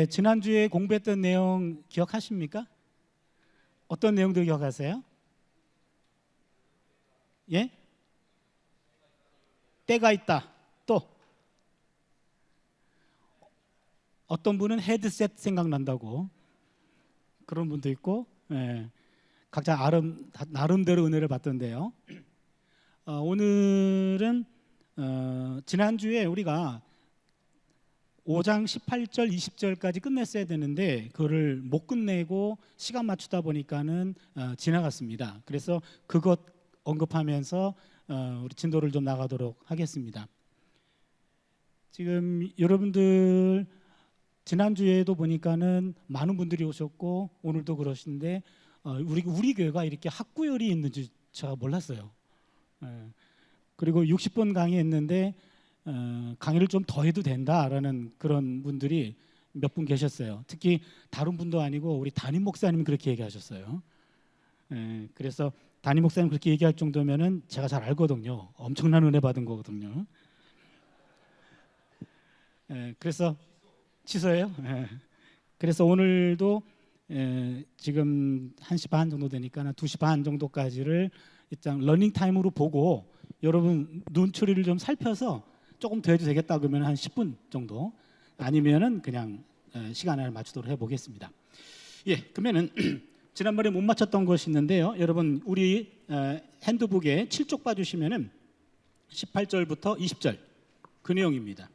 지난주에 공부했던 내용 기억하십니까? 어떤 내용들 기억하세요? 예? 때가 있다. 또 어떤 분은 헤드셋 생각난다고 그런 분도 있고, 각자 나름대로 은혜를 받던데요. 오늘은 지난주에 우리가 5장 18절 20절까지 끝냈어야 되는데 그거를 못 끝내고 시간 맞추다 보니까는 지나갔습니다. 그래서 그것 언급하면서 우리 진도를 좀 나가도록 하겠습니다. 지금 여러분들 지난주에도 보니까는 많은 분들이 오셨고 오늘도 그러신데 우리 교회가 이렇게 학구열이 있는지 제가 몰랐어요. 그리고 60분 강의했는데 강의를 좀 더 해도 된다라는 그런 분들이 몇 분 계셨어요. 특히 다른 분도 아니고 우리 담임 목사님이 그렇게 얘기하셨어요. 그래서 담임 목사님 그렇게 얘기할 정도면은 제가 잘 알거든요. 엄청난 은혜 받은 거거든요. 그래서 취소해요. 그래서 오늘도 지금 1시 반 정도 되니까 2시 반 정도까지를 일단 러닝 타임으로 보고 여러분 눈초리를 좀 살펴서 조금 더 해도 되겠다 그러면 한 10분 정도, 아니면은 그냥 시간을 맞추도록 해보겠습니다. 예, 그러면은 지난번에 못 맞췄던 것이 있는데요. 여러분 우리 핸드북에 7쪽 봐주시면은 18절부터 20절 그 내용입니다.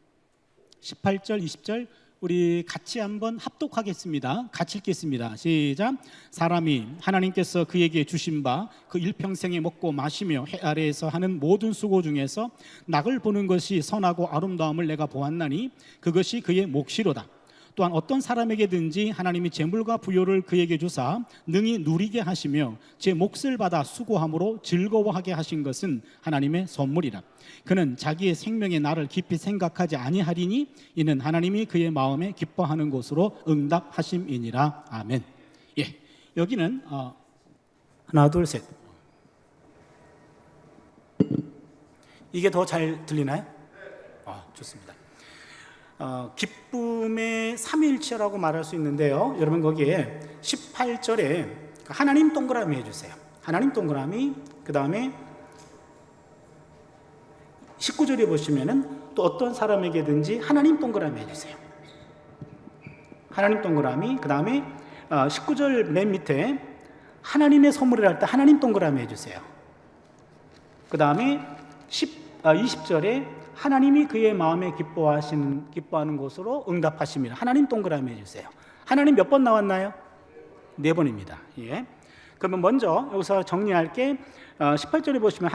18절 20절 우리 같이 한번 합독하겠습니다. 같이 읽겠습니다. 시작. 사람이 하나님께서 그에게 주신 바 그 일평생에 먹고 마시며 해 아래에서 하는 모든 수고 중에서 낙을 보는 것이 선하고 아름다움을 내가 보았나니 그것이 그의 몫이로다. 또한 어떤 사람에게든지 하나님이 재물과 부요를 그에게 주사 능히 누리게 하시며 제 몫을 받아 수고함으로 즐거워하게 하신 것은 하나님의 선물이라. 그는 자기의 생명의 날을 깊이 생각하지 아니하리니 이는 하나님이 그의 마음에 기뻐하는 것으로 응답하심이니라. 아멘. 예, 여기는 하나 둘 셋. 이게 더 잘 들리나요? 좋습니다. 기쁨의 삼위일체라고 말할 수 있는데요. 여러분 거기에 18절에 하나님 동그라미 해주세요. 하나님 동그라미. 그 다음에 19절에 보시면은 또 어떤 사람에게든지 하나님 동그라미 해주세요. 하나님 동그라미. 그 다음에 19절 맨 밑에 하나님의 선물을 할 때 하나님 동그라미 해주세요. 그 다음에 20절에 하나님이 그의 마음에 기뻐하는 것으로 응답하십니다. 하나님 동그라미 해주세요. 하나님 몇 번 나왔나요? 4번입니다. 예. 그러면 먼저 여기서 정리할게. 18절에 보시면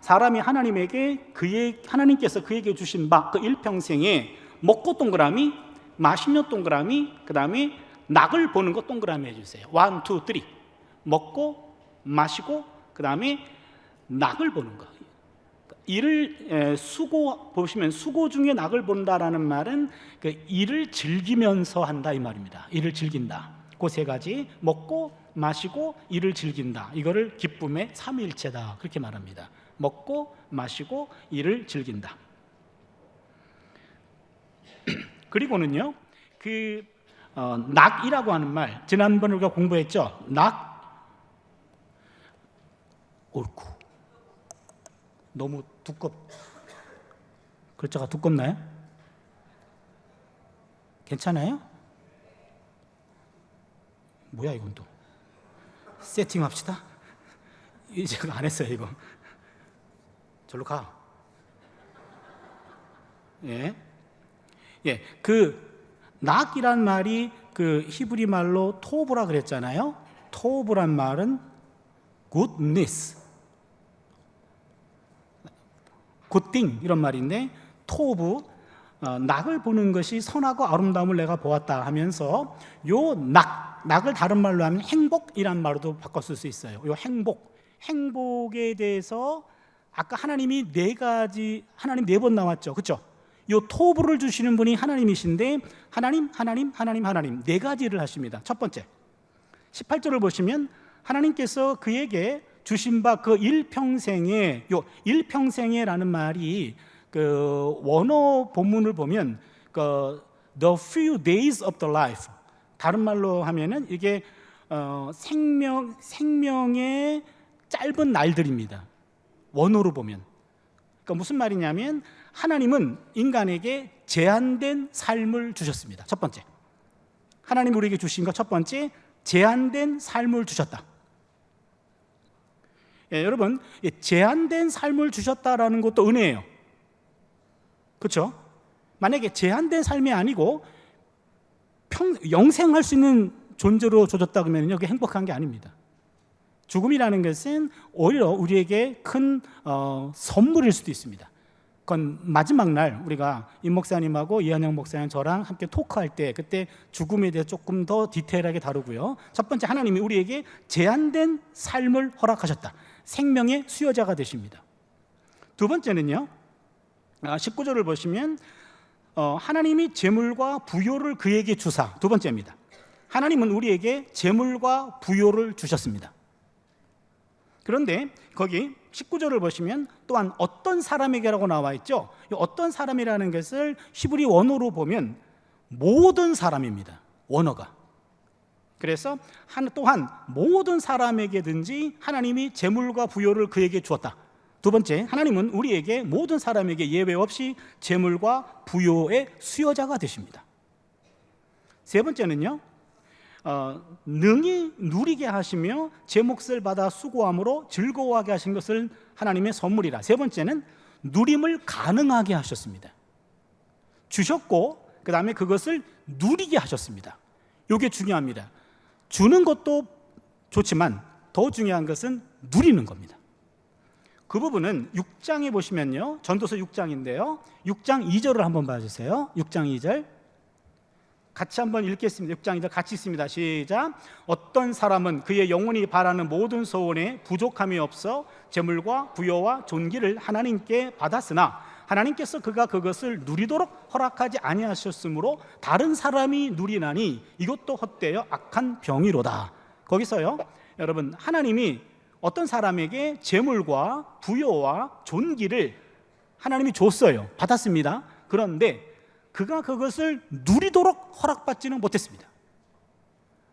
사람이 하나님에게 하나님께서 그에게 주신 바 그 일평생에 먹고 동그라미, 마시며 동그라미, 그 다음에 낙을 보는 것 동그라미 해주세요. 1, 2, 3. 먹고 마시고 그 다음에 낙을 보는 것. 일을 수고 보시면 수고 중에 낙을 본다라는 말은 그 일을 즐기면서 한다 이 말입니다. 일을 즐긴다. 그 세 가지, 먹고 마시고 일을 즐긴다. 이거를 기쁨의 삼위일체다 그렇게 말합니다. 먹고 마시고 일을 즐긴다. 그리고는요, 낙이라고 하는 말 지난번에 우리가 공부했죠. 낙, 옳고. 너무 글자가 두껍나요? 괜찮아요? 뭐야 이건 또 세팅합시다. 제가 안 했어요 이거. 절로 가. 예, 그 낙이란 말이 그 히브리 말로 토브라 그랬잖아요. 토브란 말은 goodness, 굿띵 이런 말인데, 토브, 낙을 보는 것이 선하고 아름다움을 내가 보았다 하면서 요 낙을 다른 말로 하면 행복이란 말로도 바꿔 쓸 수 있어요. 요 행복에 대해서 아까 하나님이 하나님 4번 나왔죠. 그렇죠? 요 토브를 주시는 분이 하나님이신데 하나님 4가지를 하십니다. 첫 번째 18절을 보시면 하나님께서 그에게 주신 바 그 일평생에, 요 일평생에라는 말이 그 원어 본문을 보면 그 the few days of the life. 다른 말로 하면은 이게 생명의 짧은 날들입니다. 원어로 보면. 그러니까 무슨 말이냐면 하나님은 인간에게 제한된 삶을 주셨습니다. 첫 번째, 하나님 우리에게 주신 것 첫 번째, 제한된 삶을 주셨다. 여러분, 제한된 삶을 주셨다라는 것도 은혜예요. 그렇죠? 만약에 제한된 삶이 아니고 영생할 수 있는 존재로 줘줬다 그러면 여기 행복한 게 아닙니다. 죽음이라는 것은 오히려 우리에게 큰 선물일 수도 있습니다. 그건 마지막 날 우리가 임 목사님하고 이한영 목사님 저랑 함께 토크할 때 그때 죽음에 대해 조금 더 디테일하게 다루고요. 첫 번째, 하나님이 우리에게 제한된 삶을 허락하셨다. 생명의 수여자가 되십니다. 두 번째는요, 19절을 보시면 하나님이 재물과 부요를 그에게 주사. 두 번째입니다. 하나님은 우리에게 재물과 부요를 주셨습니다. 그런데 거기 19절을 보시면 또한 어떤 사람에게라고 나와 있죠. 어떤 사람이라는 것을 히브리 원어로 보면 모든 사람입니다. 원어가. 그래서 또한 모든 사람에게든지 하나님이 재물과 부요를 그에게 주었다. 두 번째, 하나님은 우리에게 모든 사람에게 예외 없이 재물과 부요의 수여자가 되십니다. 세 번째는요, 능히 누리게 하시며 제 몫을 받아 수고함으로 즐거워하게 하신 것을 하나님의 선물이라. 세 번째는 누림을 가능하게 하셨습니다. 주셨고 그 다음에 그것을 누리게 하셨습니다. 이게 중요합니다. 주는 것도 좋지만 더 중요한 것은 누리는 겁니다. 그 부분은 6장에 보시면요, 전도서 6장인데요 6장 2절을 한번 봐주세요. 6장 2절 같이 한번 읽겠습니다. 6장 2절 같이 있습니다. 시작. 어떤 사람은 그의 영혼이 바라는 모든 소원에 부족함이 없어 재물과 부요와 존귀를 하나님께 받았으나 하나님께서 그가 그것을 누리도록 허락하지 아니하셨으므로 다른 사람이 누리나니 이것도 헛되어 악한 병이로다. 거기서요, 여러분, 하나님이 어떤 사람에게 재물과 부요와 존귀를 하나님이 줬어요. 받았습니다. 그런데 그가 그것을 누리도록 허락받지는 못했습니다.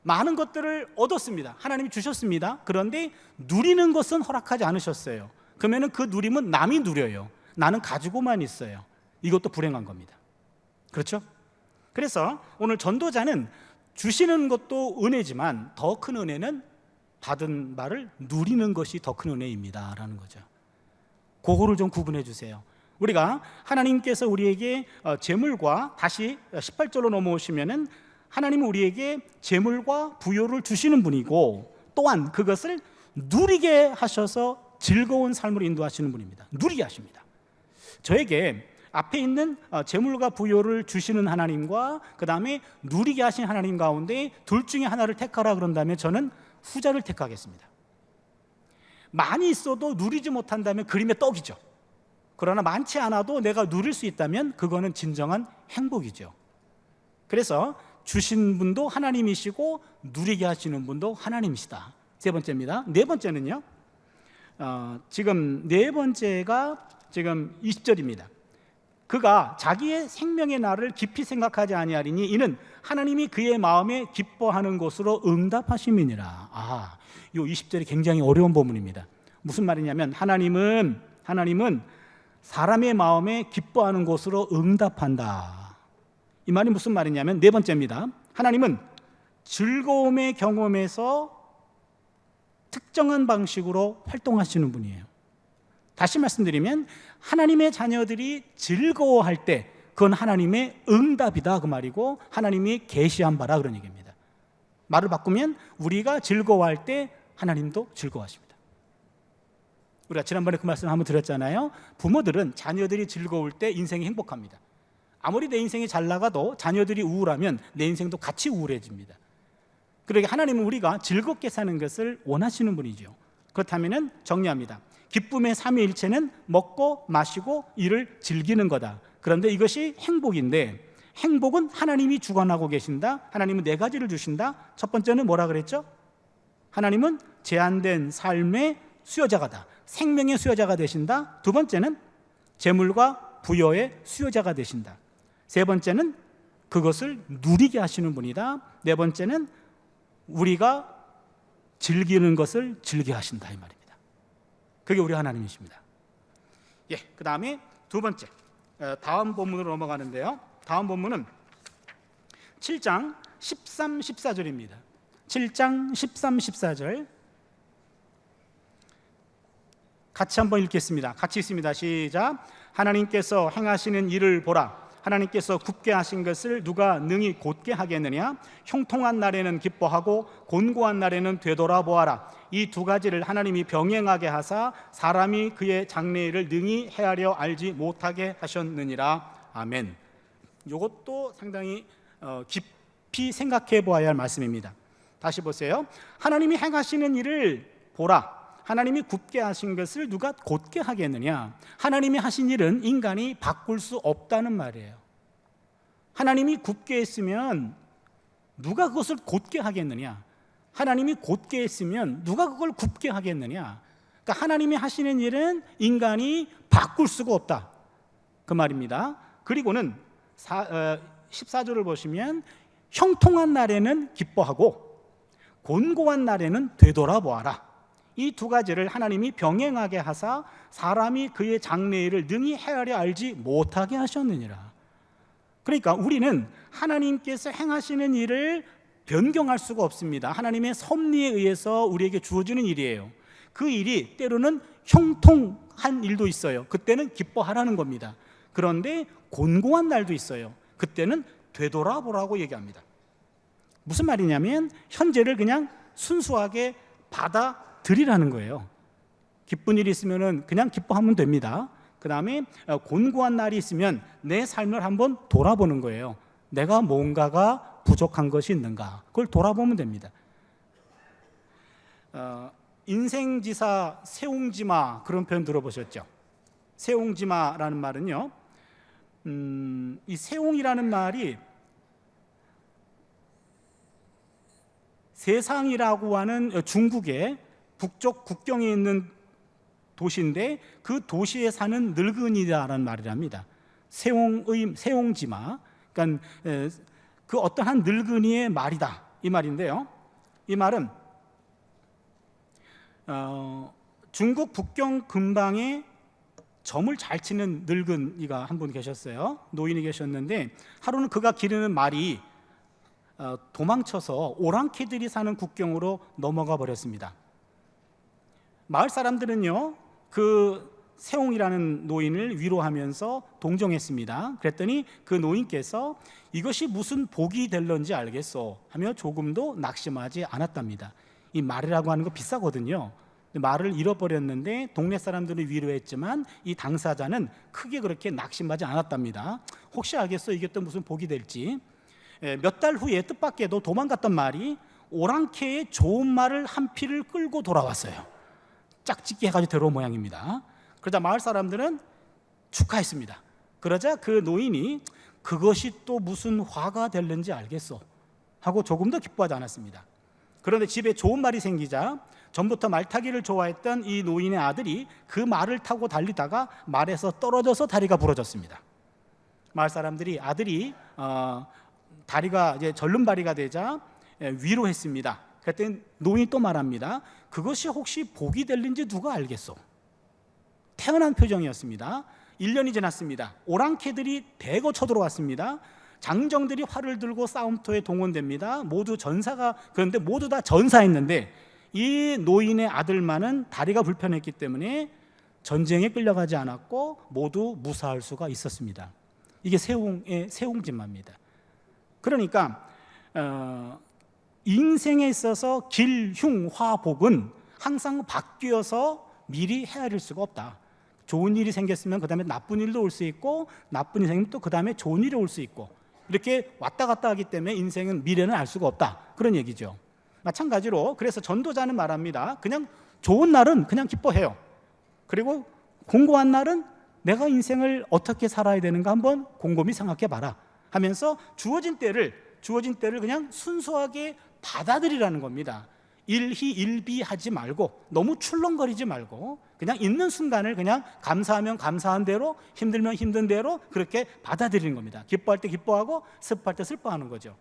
많은 것들을 얻었습니다. 하나님이 주셨습니다. 그런데 누리는 것은 허락하지 않으셨어요. 그러면 그 누림은 남이 누려요. 나는 가지고만 있어요. 이것도 불행한 겁니다. 그렇죠? 그래서 오늘 전도자는 주시는 것도 은혜지만 더 큰 은혜는 받은 바를 누리는 것이 더 큰 은혜입니다 라는 거죠. 그거를 좀 구분해 주세요. 우리가 하나님께서 우리에게 재물과, 다시 18절로 넘어오시면은 하나님은 우리에게 재물과 부요를 주시는 분이고 또한 그것을 누리게 하셔서 즐거운 삶으로 인도하시는 분입니다. 누리게 하십니다. 저에게 앞에 있는 재물과 부요를 주시는 하나님과 그 다음에 누리게 하신 하나님 가운데 둘 중에 하나를 택하라 그런다면 저는 후자를 택하겠습니다. 많이 있어도 누리지 못한다면 그림의 떡이죠. 그러나 많지 않아도 내가 누릴 수 있다면 그거는 진정한 행복이죠. 그래서 주신 분도 하나님이시고 누리게 하시는 분도 하나님이시다. 세 번째입니다. 네 번째는요, 지금 네 번째가 지금 20절입니다. 그가 자기의 생명의 날을 깊이 생각하지 아니하리니 이는 하나님이 그의 마음에 기뻐하는 것으로 응답하심이니라. 이 20절이 굉장히 어려운 본문입니다. 무슨 말이냐면 하나님은 사람의 마음에 기뻐하는 것으로 응답한다. 이 말이 무슨 말이냐면 네 번째입니다. 하나님은 즐거움의 경험에서 특정한 방식으로 활동하시는 분이에요. 다시 말씀드리면 하나님의 자녀들이 즐거워할 때 그건 하나님의 응답이다 그 말이고 하나님이 계시한 바라 그런 얘기입니다. 말을 바꾸면 우리가 즐거워할 때 하나님도 즐거워하십니다. 우리가 지난번에 그 말씀 한번 드렸잖아요. 부모들은 자녀들이 즐거울 때 인생이 행복합니다. 아무리 내 인생이 잘 나가도 자녀들이 우울하면 내 인생도 같이 우울해집니다. 그러게 하나님은 우리가 즐겁게 사는 것을 원하시는 분이죠. 그렇다면 정리합니다. 기쁨의 삼위일체는 먹고 마시고 이를 즐기는 거다. 그런데 이것이 행복인데 행복은 하나님이 주관하고 계신다. 하나님은 네 가지를 주신다. 첫 번째는 뭐라 그랬죠? 하나님은 제한된 삶의 수여자가다. 생명의 수여자가 되신다. 두 번째는 재물과 부여의 수여자가 되신다. 세 번째는 그것을 누리게 하시는 분이다. 네 번째는 우리가 즐기는 것을 즐겨 하신다 이 말입니다. 그게 우리 하나님이십니다. 예, 그 다음에 두 번째, 다음 본문으로 넘어가는데요. 다음 본문은 7장 13, 14절입니다. 7장 13, 14절 같이 한번 읽겠습니다. 같이 읽습니다. 시작. 하나님께서 행하시는 일을 보라. 하나님께서 굽게 하신 것을 누가 능히 곧게 하겠느냐? 형통한 날에는 기뻐하고 곤고한 날에는 되돌아보아라. 이 두 가지를 하나님이 병행하게 하사 사람이 그의 장래일을 능히 헤아려 알지 못하게 하셨느니라. 아멘. 이것도 상당히 깊이 생각해 보아야 할 말씀입니다. 다시 보세요. 하나님이 행하시는 일을 보라. 하나님이 굽게 하신 것을 누가 곧게 하겠느냐? 하나님이 하신 일은 인간이 바꿀 수 없다는 말이에요. 하나님이 굽게 했으면 누가 그것을 곧게 하겠느냐? 하나님이 곧게 했으면 누가 그걸 굽게 하겠느냐? 그러니까 하나님이 하시는 일은 인간이 바꿀 수가 없다 그 말입니다. 그리고는 14절을 보시면 형통한 날에는 기뻐하고 곤고한 날에는 되돌아보아라. 이 두 가지를 하나님이 병행하게 하사 사람이 그의 장래일을 능히 헤아려 알지 못하게 하셨느니라. 그러니까 우리는 하나님께서 행하시는 일을 변경할 수가 없습니다. 하나님의 섭리에 의해서 우리에게 주어지는 일이에요. 그 일이 때로는 형통한 일도 있어요. 그때는 기뻐하라는 겁니다. 그런데 곤고한 날도 있어요. 그때는 되돌아보라고 얘기합니다. 무슨 말이냐면 현재를 그냥 순수하게 받아들이라는 거예요. 기쁜 일이 있으면 그냥 기뻐하면 됩니다. 그 다음에 곤고한 날이 있으면 내 삶을 한번 돌아보는 거예요. 내가 뭔가가 부족한 것이 있는가, 그걸 돌아보면 됩니다. 인생지사 세옹지마 그런 표현 들어보셨죠? 세옹지마라는 말은요, 이 세옹이라는 말이 세상이라고 하는 중국의 북쪽 국경에 있는 도시인데 그 도시에 사는 늙은이라는 말이랍니다. 세옹지마, 그러니까 그 어떤 한 늙은이의 말이다 이 말인데요. 이 말은 중국 북경 근방에 점을 잘 치는 늙은이가 한 분 계셨어요. 노인이 계셨는데 하루는 그가 기르는 말이 도망쳐서 오랑캐들이 사는 국경으로 넘어가 버렸습니다. 마을 사람들은요, 그 세옹이라는 노인을 위로하면서 동정했습니다. 그랬더니 그 노인께서 이것이 무슨 복이 될런지 알겠소 하며 조금도 낙심하지 않았답니다. 이 말이라고 하는 거 비싸거든요. 말을 잃어버렸는데 동네 사람들을 위로했지만 이 당사자는 크게 그렇게 낙심하지 않았답니다. 혹시 알겠어? 이게 또 무슨 복이 될지. 몇 달 후에 뜻밖에도 도망갔던 말이 오랑캐의 좋은 말을 한 피를 끌고 돌아왔어요. 짝짓기 해가지고 데려온 모양입니다. 그러자 마을 사람들은 축하했습니다. 그러자 그 노인이 그것이 또 무슨 화가 될는지 알겠어 하고 조금도 기뻐하지 않았습니다. 그런데 집에 좋은 말이 생기자 전부터 말타기를 좋아했던 이 노인의 아들이 그 말을 타고 달리다가 말에서 떨어져서 다리가 부러졌습니다. 마을 사람들이 아들이 다리가 이제 절름발이가 되자 위로했습니다. 그랬더니 노인이 또 말합니다. 그것이 혹시 복이 될는지 누가 알겠소? 태연한 표정이었습니다. 1년이 지났습니다. 오랑캐들이 대거 쳐들어왔습니다. 장정들이 활을 들고 싸움터에 동원됩니다. 모두 전사가, 그런데 모두 다 전사했는데 이 노인의 아들만은 다리가 불편했기 때문에 전쟁에 끌려가지 않았고 모두 무사할 수가 있었습니다. 이게 세옹지마입니다. 그러니까 인생에 있어서 길, 흉, 화, 복은 항상 바뀌어서 미리 헤아릴 수가 없다. 좋은 일이 생겼으면 그 다음에 나쁜 일도 올 수 있고, 나쁜 일이 생기면 또 그 다음에 좋은 일이 올 수 있고, 이렇게 왔다 갔다 하기 때문에 인생은 미래는 알 수가 없다, 그런 얘기죠. 마찬가지로 그래서 전도자는 말합니다. 그냥 좋은 날은 그냥 기뻐해요. 그리고 공고한 날은 내가 인생을 어떻게 살아야 되는가 한번 곰곰이 생각해 봐라 하면서 주어진 때를 그냥 순수하게 받아들이라는 겁니다. 일희일비하지 말고 너무 출렁거리지 말고 그냥 있는 순간을 그냥 감사하면 감사한 대로, 힘들면 힘든 대로 그렇게 받아들이는 겁니다. 기뻐할 때 기뻐하고 슬퍼할 때 슬퍼하는 거죠.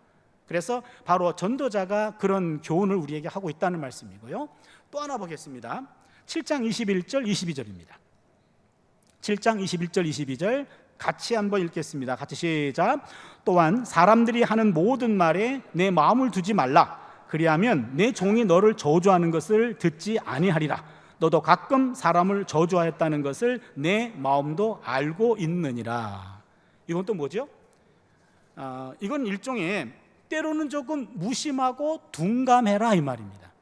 그래서 바로 전도자가 그런 교훈을 우리에게 하고 있다는 말씀이고요. 또 하나 보겠습니다. 7장 21절 22절입니다. 7장 21절 22절 같이 한번 읽겠습니다. 같이 시작. 또한 사람들이 하는 모든 말에 내 마음을 두지 말라. 그리하면 내 종이 너를 저주하는 것을 듣지 아니하리라. 너도 가끔 사람을 저주하였다는 것을 내 마음도 알고 있느니라. 이건 또 뭐죠? 이건 일종의 때로는 조금 무심하고 둔감해라 이 말입니다.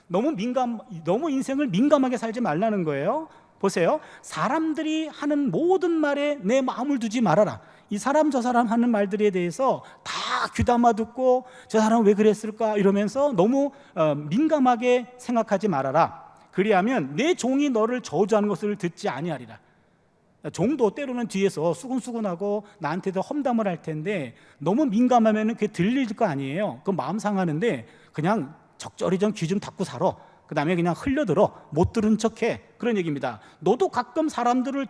너무 인생을 민감하게 살지 말라는 거예요. 보세요. 사람들이 하는 모든 말에 내 마음을 두지 말아라. 이 사람 저 사람 하는 말들에 대해서 다 귀담아 듣고 저 사람은 왜 그랬을까 이러면서 너무 민감하게 생각하지 말아라. 그리하면 내 종이 너를 저주하는 것을 듣지 아니하리라. 종도 때로는 뒤에서 수근수근하고 나한테도 험담을 할 텐데 너무 민감하면 그게 들릴 거 아니에요. 그 마음 상하는데 그냥 적절히 좀 귀 좀 닫고 살아. 그 다음에 그냥 흘려들어. 못 들은 척해. 그런 얘기입니다. 너도 가끔 사람들을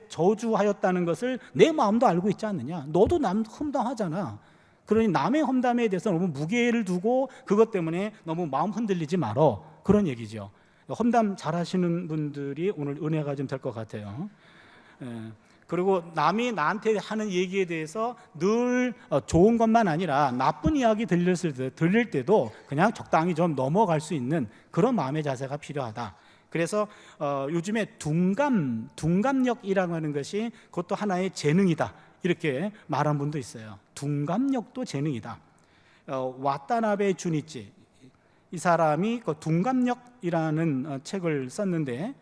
저주하였다는 것을 내 마음도 알고 있지 않느냐. 너도 남 험담하잖아. 그러니 남의 험담에 대해서 너무 무게를 두고 그것 때문에 너무 마음 흔들리지 말어. 그런 얘기죠. 험담 잘하시는 분들이 오늘 은혜가 좀 될 것 같아요. 그리고 남이 나한테 하는 얘기에 대해서 늘 좋은 것만 아니라 나쁜 이야기 들릴 때도 그냥 적당히 좀 넘어갈 수 있는 그런 마음의 자세가 필요하다. 그래서 요즘에 둔감력이라고 하는 것이 그것도 하나의 재능이다 이렇게 말한 분도 있어요. 둔감력도 재능이다. 와타나베 주니치 이 사람이 그 둔감력이라는 책을 썼는데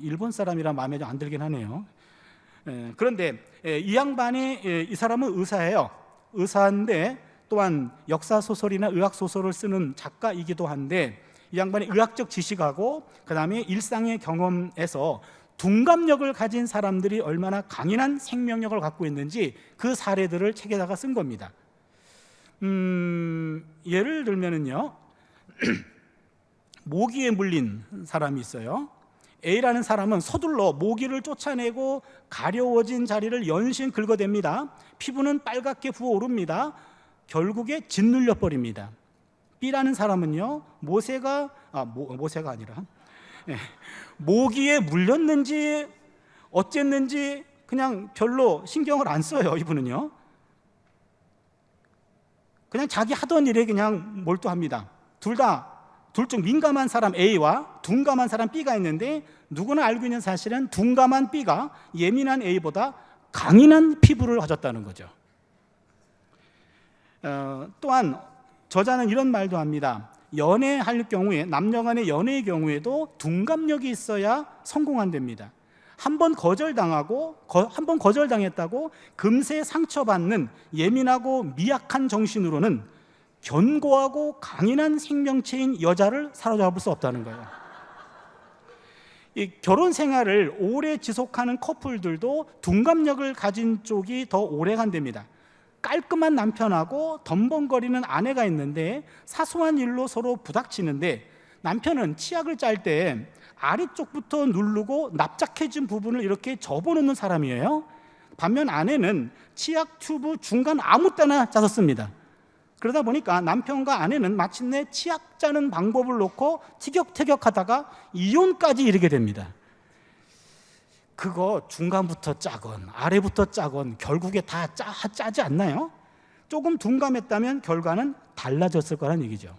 일본 사람이라 마음에 좀 안 들긴 하네요. 그런데 이 양반이 이 사람은 의사예요. 의사인데 또한 역사소설이나 의학소설을 쓰는 작가이기도 한데 이 양반이 의학적 지식하고 그 다음에 일상의 경험에서 둔감력을 가진 사람들이 얼마나 강인한 생명력을 갖고 있는지 그 사례들을 책에다가 쓴 겁니다. 예를 들면은요 모기에 물린 사람이 있어요. A라는 사람은 서둘러 모기를 쫓아내고 가려워진 자리를 연신 긁어댑니다. 피부는 빨갛게 부어오릅니다. 결국에 짓눌려 버립니다. B라는 사람은요 모기에 물렸는지 어쨌는지 그냥 별로 신경을 안 써요. 이분은요 그냥 자기 하던 일에 그냥 몰두합니다. 둘 중 민감한 사람 A와 둔감한 사람 B가 있는데 누구나 알고 있는 사실은 둔감한 B가 예민한 A보다 강인한 피부를 가졌다는 거죠. 또한 저자는 이런 말도 합니다. 연애할 경우에 남녀간의 연애의 경우에도 둔감력이 있어야 성공한답니다. 한 번 거절당했다고 금세 상처받는 예민하고 미약한 정신으로는 견고하고 강인한 생명체인 여자를 사로잡을 수 없다는 거예요. 이 결혼 생활을 오래 지속하는 커플들도 둔감력을 가진 쪽이 더 오래 간답니다. 깔끔한 남편하고 덤벙거리는 아내가 있는데 사소한 일로 서로 부닥치는데 남편은 치약을 짤 때 아래쪽부터 누르고 납작해진 부분을 이렇게 접어놓는 사람이에요. 반면 아내는 치약 튜브 중간 아무 때나 짜서 씁니다. 그러다 보니까 남편과 아내는 마침내 치약 짜는 방법을 놓고 티격태격하다가 이혼까지 이르게 됩니다. 그거 중간부터 짜건 아래부터 짜건 결국에 다 짜지 않나요? 조금 둔감했다면 결과는 달라졌을 거란 얘기죠.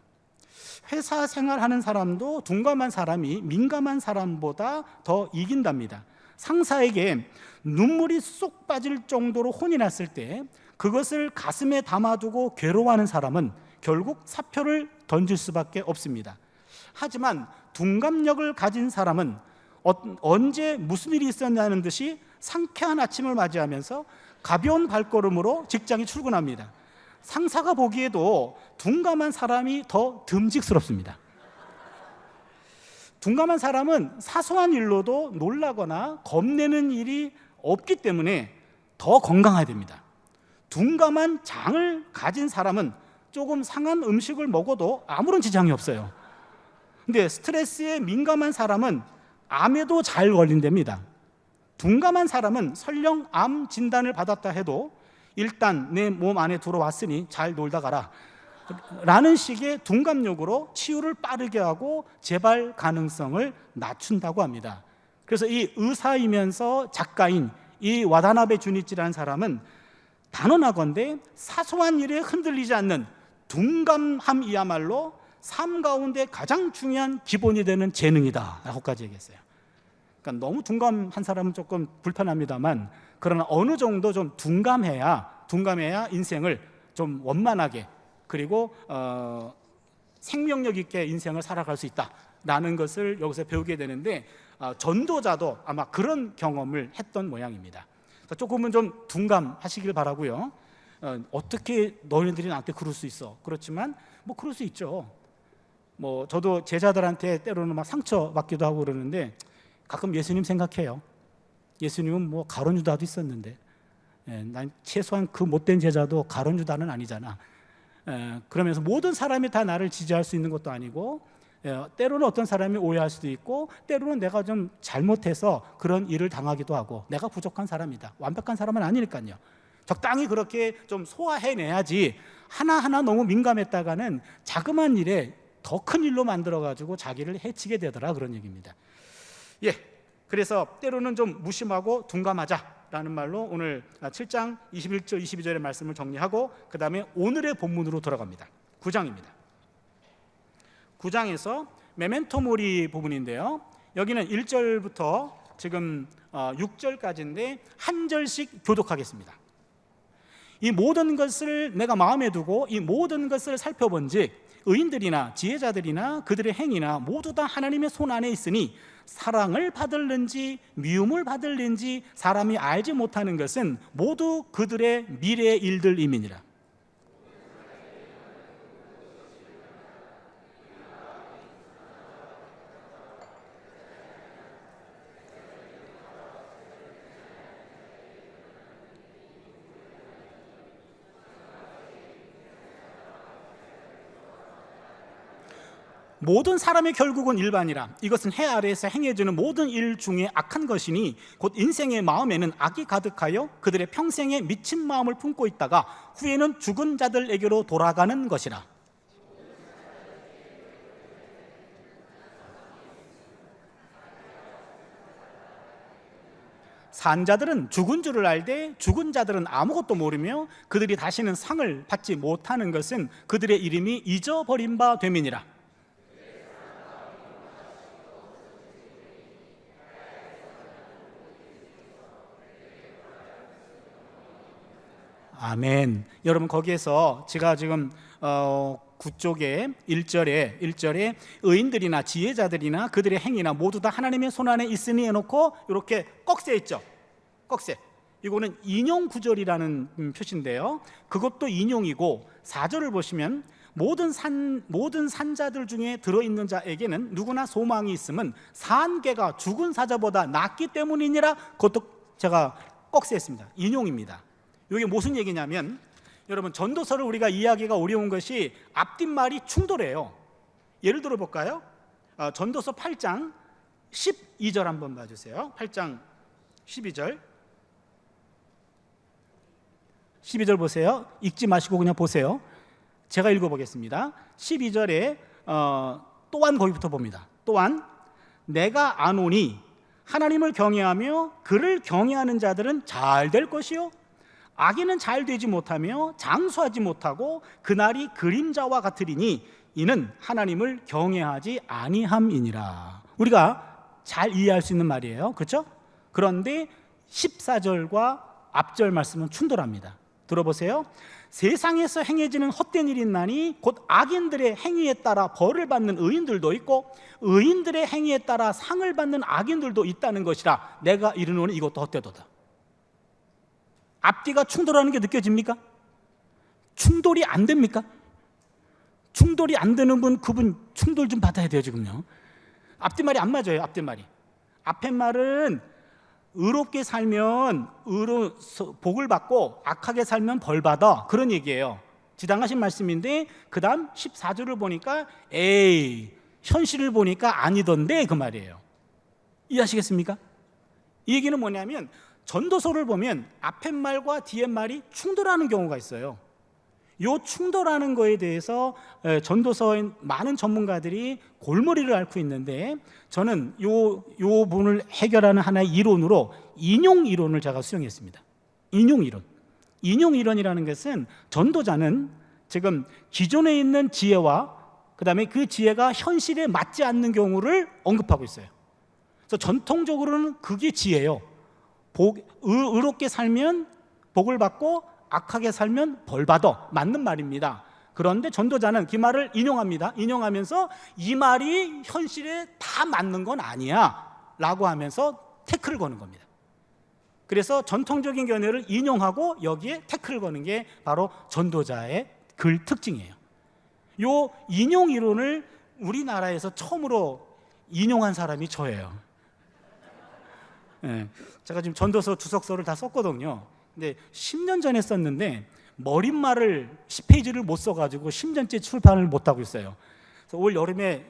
회사 생활하는 사람도 둔감한 사람이 민감한 사람보다 더 이긴답니다. 상사에게 눈물이 쏙 빠질 정도로 혼이 났을 때 그것을 가슴에 담아두고 괴로워하는 사람은 결국 사표를 던질 수밖에 없습니다. 하지만 둔감력을 가진 사람은 언제 무슨 일이 있었냐는 듯이 상쾌한 아침을 맞이하면서 가벼운 발걸음으로 직장에 출근합니다. 상사가 보기에도 둔감한 사람이 더 듬직스럽습니다. 둔감한 사람은 사소한 일로도 놀라거나 겁내는 일이 없기 때문에 더 건강해야 됩니다. 둔감한 장을 가진 사람은 조금 상한 음식을 먹어도 아무런 지장이 없어요. 근데 스트레스에 민감한 사람은 암에도 잘 걸린답니다. 둔감한 사람은 설령 암 진단을 받았다 해도 일단 내 몸 안에 들어왔으니 잘 놀다 가라 라는 식의 둔감력으로 치유를 빠르게 하고 재발 가능성을 낮춘다고 합니다. 그래서 이 의사이면서 작가인 이 와다나베 주니치라는 사람은 단언하건대 사소한 일에 흔들리지 않는 둔감함이야말로 삶 가운데 가장 중요한 기본이 되는 재능이다 라고까지 얘기했어요. 그러니까 너무 둔감한 사람은 조금 불편합니다만, 그러나 어느 정도 좀 둔감해야 인생을 좀 원만하게 그리고 생명력 있게 인생을 살아갈 수 있다라는 것을 여기서 배우게 되는데, 전도자도 아마 그런 경험을 했던 모양입니다. 그러니까 조금은 좀 둔감하시길 바라고요. 어떻게 너희들이 나한테 그럴 수 있어? 그렇지만 뭐 그럴 수 있죠. 뭐 저도 제자들한테 때로는 막 상처 받기도 하고 그러는데 가끔 예수님 생각해요. 예수님은 뭐 가룟 유다도 있었는데, 난 최소한 그 못된 제자도 가룟 유다는 아니잖아. 그러면서 모든 사람이 다 나를 지지할 수 있는 것도 아니고, 때로는 어떤 사람이 오해할 수도 있고, 때로는 내가 좀 잘못해서 그런 일을 당하기도 하고, 내가 부족한 사람이다, 완벽한 사람은 아니니까요. 적당히 그렇게 좀 소화해내야지 하나하나 너무 민감했다가는 자그마한 일에 더 큰 일로 만들어가지고 자기를 해치게 되더라, 그런 얘기입니다. 그래서 때로는 좀 무심하고 둔감하자라는 말로 오늘 7장 21절 22절의 말씀을 정리하고 그 다음에 오늘의 본문으로 돌아갑니다. 9장입니다. 9장에서 메멘토 모리 부분인데요, 여기는 1절부터 지금 6절까지인데 한 절씩 교독하겠습니다. 이 모든 것을 내가 마음에 두고 이 모든 것을 살펴본즉 의인들이나 지혜자들이나 그들의 행위나 모두 다 하나님의 손 안에 있으니 사랑을 받을는지 미움을 받을는지 사람이 알지 못하는 것은 모두 그들의 미래의 일들임이니라. 모든 사람의 결국은 일반이라. 이것은 해 아래에서 행해지는 모든 일 중에 악한 것이니 곧 인생의 마음에는 악이 가득하여 그들의 평생에 미친 마음을 품고 있다가 후에는 죽은 자들에게로 돌아가는 것이라. 산 자들은 죽은 줄을 알되 죽은 자들은 아무것도 모르며 그들이 다시는 상을 받지 못하는 것은 그들의 이름이 잊어버린 바 됨이니라. 아멘. 여러분, 거기에서 제가 지금 9쪽에 1절에 의인들이나 지혜자들이나 그들의 행위나 모두 다 하나님의 손안에 있으니 해놓고 이렇게 꺽쇠 있죠. 꺽쇠. 이거는 인용 구절이라는 표시인데요, 그것도 인용이고 4절을 보시면 모든 산자들 중에 들어있는 자에게는 누구나 소망이 있음은 산개가 죽은 사자보다 낫기 때문이니라. 그것도 제가 꺽쇠했습니다. 인용입니다. 이게 무슨 얘기냐면, 여러분, 전도서를 우리가 이해하기가 어려운 것이 앞뒷말이 충돌해요. 예를 들어 볼까요? 전도서 8장 12절 한번 봐주세요. 8장 12절 보세요. 읽지 마시고 그냥 보세요. 제가 읽어보겠습니다. 12절에 또한 거기부터 봅니다. 또한 내가 아노니 하나님을 경외하며 그를 경외하는 자들은 잘 될 것이요 악인은 잘 되지 못하며 장수하지 못하고 그날이 그림자와 같으리니 이는 하나님을 경외하지 아니함이니라. 우리가 잘 이해할 수 있는 말이에요, 그렇죠? 그런데 14절과 앞절 말씀은 충돌합니다. 들어보세요. 세상에서 행해지는 헛된 일이 있나니 곧 악인들의 행위에 따라 벌을 받는 의인들도 있고 의인들의 행위에 따라 상을 받는 악인들도 있다는 것이라. 내가 이르노니 이것도 헛되도다. 앞뒤가 충돌하는 게 느껴집니까? 충돌이 안 됩니까? 충돌이 안 되는 분, 그분 충돌 좀 받아야 돼요. 지금요, 앞뒤말이 안 맞아요. 앞뒤말이. 앞에 말은 의롭게 살면 복을 받고 악하게 살면 벌 받아, 그런 얘기예요. 지당하신 말씀인데 그 다음 14절을 보니까 에이, 현실을 보니까 아니던데, 그 말이에요. 이해하시겠습니까? 이 얘기는 뭐냐면 전도서를 보면 앞에 말과 뒤에 말이 충돌하는 경우가 있어요. 이 충돌하는 거에 대해서 전도서의 많은 전문가들이 골머리를 앓고 있는데, 저는 요 부분을 해결하는 하나의 이론으로 인용 이론을 제가 수용했습니다. 인용 이론. 인용 이론이라는 것은 전도자는 지금 기존에 있는 지혜와 그 다음에 그 지혜가 현실에 맞지 않는 경우를 언급하고 있어요. 그래서 전통적으로는 그게 지혜예요. 의롭게 살면 복을 받고 악하게 살면 벌 받아, 맞는 말입니다. 그런데 전도자는 그 말을 인용합니다. 인용하면서 이 말이 현실에 다 맞는 건 아니야 라고 하면서 태클을 거는 겁니다. 그래서 전통적인 견해를 인용하고 여기에 태클을 거는 게 바로 전도자의 글 특징이에요. 이 인용 이론을 우리나라에서 처음으로 인용한 사람이 저예요. 제가 지금 전도서 주석서를 다 썼거든요. 근데 10년 전에 썼는데 머릿말을 10페이지를 못 써가지고 10년째 출판을 못하고 있어요. 그래서 올 여름에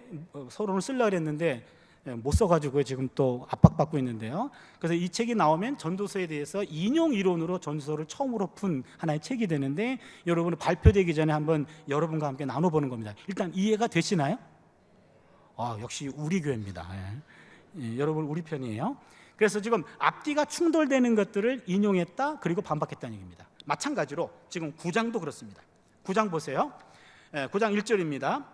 서론을 쓰려고 했는데 못 써가지고 지금 또 압박받고 있는데요. 그래서 이 책이 나오면 전도서에 대해서 인용 이론으로 전도서를 처음으로 푼 하나의 책이 되는데, 여러분 발표되기 전에 한번 여러분과 함께 나눠보는 겁니다. 일단 이해가 되시나요? 역시 우리 교회입니다. 여러분 우리 편이에요. 그래서 지금 앞뒤가 충돌되는 것들을 인용했다, 그리고 반박했다는 얘기입니다. 마찬가지로 지금 9장도 그렇습니다. 9장 보세요. 9장 1절입니다.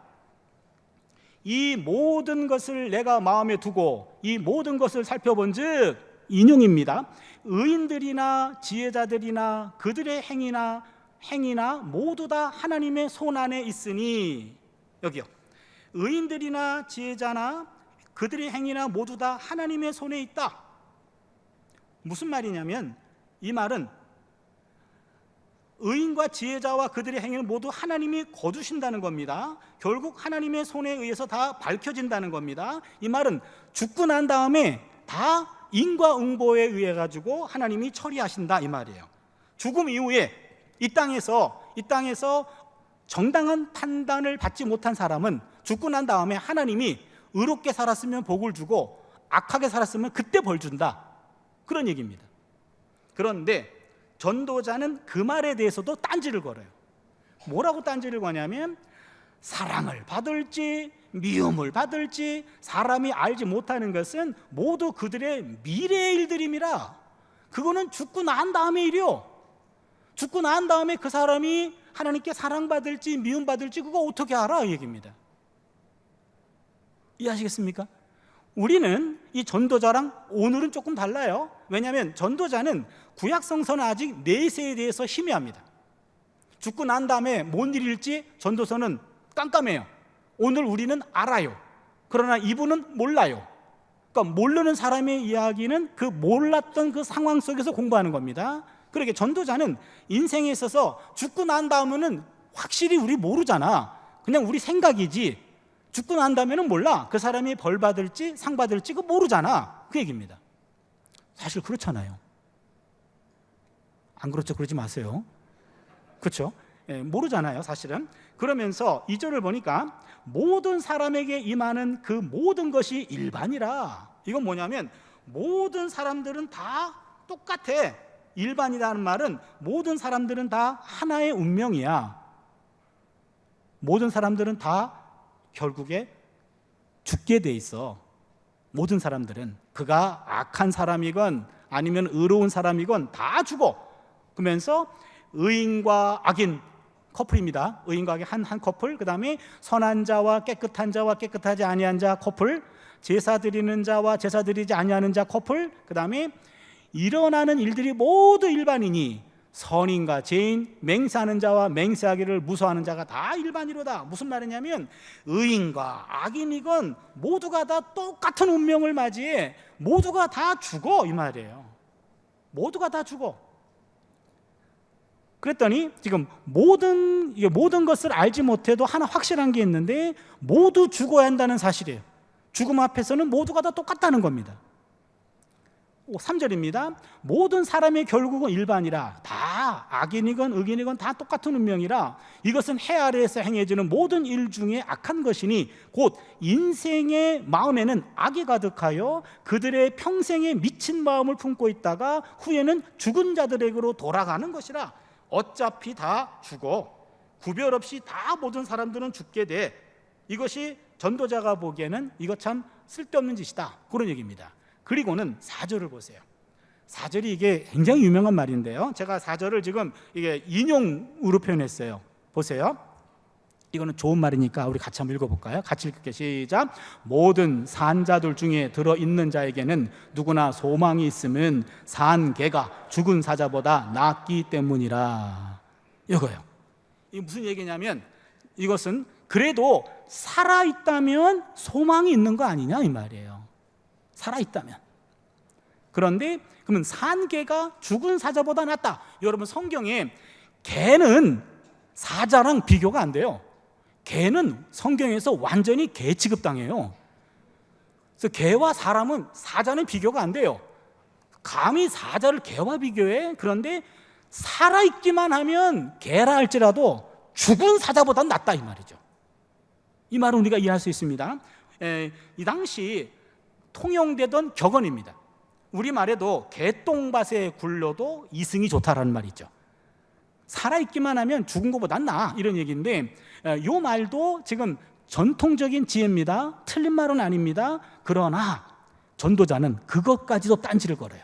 이 모든 것을 내가 마음에 두고 이 모든 것을 살펴본 즉, 인용입니다. 의인들이나 지혜자들이나 그들의 행위나 모두 다 하나님의 손 안에 있으니, 여기요, 의인들이나 지혜자나 그들의 행위나 모두 다 하나님의 손에 있다. 무슨 말이냐면, 이 말은 의인과 지혜자와 그들의 행위는 모두 하나님이 거두신다는 겁니다. 결국 하나님의 손에 의해서 다 밝혀진다는 겁니다. 이 말은 죽고 난 다음에 다 인과응보에 의해 가지고 하나님이 처리하신다, 이 말이에요. 죽음 이후에 이 땅에서 정당한 판단을 받지 못한 사람은 죽고 난 다음에 하나님이 의롭게 살았으면 복을 주고 악하게 살았으면 그때 벌 준다, 그런 얘기입니다. 그런데 전도자는 그 말에 대해서도 딴지를 걸어요. 뭐라고 딴지를 거냐면, 사랑을 받을지 미움을 받을지 사람이 알지 못하는 것은 모두 그들의 미래의 일들임이라. 그거는 죽고 난 다음의 일이요. 죽고 난 다음에 그 사람이 하나님께 사랑받을지 미움받을지 그거 어떻게 알아, 이 얘기입니다. 이해하시겠습니까? 우리는 이 전도자랑 오늘은 조금 달라요. 왜냐하면 전도자는 구약성서는 아직 내세에 대해서 희미합니다. 죽고 난 다음에 뭔 일일지 전도서는 깜깜해요. 오늘 우리는 알아요. 그러나 이분은 몰라요. 그러니까 모르는 사람의 이야기는 그 몰랐던 그 상황 속에서 공부하는 겁니다. 그러게 전도자는 인생에 있어서 죽고 난 다음에는 확실히 우리 모르잖아. 그냥 우리 생각이지. 죽고 난 다음에는 몰라. 그 사람이 벌 받을지 상 받을지 그거 모르잖아, 그 얘기입니다. 사실 그렇잖아요. 안 그렇죠? 그러지 마세요. 그렇죠? 모르잖아요, 사실은. 그러면서 2절을 보니까 모든 사람에게 임하는 그 모든 것이 일반이라. 이건 뭐냐면 모든 사람들은 다 똑같아. 일반이라는 말은 모든 사람들은 다 하나의 운명이야. 모든 사람들은 다 결국에 죽게 돼 있어. 모든 사람들은 그가 악한 사람이건 아니면 의로운 사람이건 다 죽어. 그러면서 의인과 악인 커플입니다. 의인과 악인 한 커플, 그 다음에 선한 자와 깨끗한 자와 깨끗하지 아니한 자 커플, 제사 드리는 자와 제사 드리지 아니하는 자 커플, 그 다음에 일어나는 일들이 모두 일반이니 선인과 죄인, 맹세하는 자와 맹세하기를 무서워하는 자가 다 일반이로다. 무슨 말이냐면 의인과 악인이건 모두가 다 똑같은 운명을 맞이해 모두가 다 죽어, 이 말이에요. 모두가 다 죽어. 그랬더니 지금 모든 것을 알지 못해도 하나 확실한 게 있는데 모두 죽어야 한다는 사실이에요. 죽음 앞에서는 모두가 다 똑같다는 겁니다. 3절입니다. 모든 사람의 결국은 일반이라. 다 다 악인이건 의인이건 다 똑같은 운명이라 이것은 해 아래에서 행해지는 모든 일 중에 악한 것이니 곧 인생의 마음에는 악이 가득하여 그들의 평생에 미친 마음을 품고 있다가 후에는 죽은 자들에게로 돌아가는 것이라. 어차피 다 죽어. 구별 없이 다 모든 사람들은 죽게 돼. 이것이 전도자가 보기에는 이거 참 쓸데없는 짓이다, 그런 얘기입니다. 그리고는 4절을 보세요. 4절이 이게 굉장히 유명한 말인데요, 제가 4절을 지금 이게 인용으로 표현했어요. 보세요. 이거는 좋은 말이니까 우리 같이 한번 읽어볼까요? 같이 읽을게요. 시작. 모든 산자들 중에 들어있는 자에게는 누구나 소망이 있음은 산 개가 죽은 사자보다 낫기 때문이라. 이거예요. 이게 무슨 얘기냐면 이것은 그래도 살아있다면 소망이 있는 거 아니냐 이 말이에요. 살아있다면. 그런데 그러면 산 개가 죽은 사자보다 낫다. 여러분, 성경에 개는 사자랑 비교가 안 돼요. 개는 성경에서 완전히 개 취급당해요. 그래서 개와 사람은, 사자는 비교가 안 돼요. 감히 사자를 개와 비교해? 그런데 살아있기만 하면 개라 할지라도 죽은 사자보다 낫다 이 말이죠. 이 말은 우리가 이해할 수 있습니다. 이 당시 통용되던 격언입니다. 우리말에도 개똥밭에 굴려도 이승이 좋다라는 말이 있죠. 살아있기만 하면 죽은 것보다 나아, 이런 얘기인데 이 말도 지금 전통적인 지혜입니다. 틀린 말은 아닙니다. 그러나 전도자는 그것까지도 딴지를 걸어요.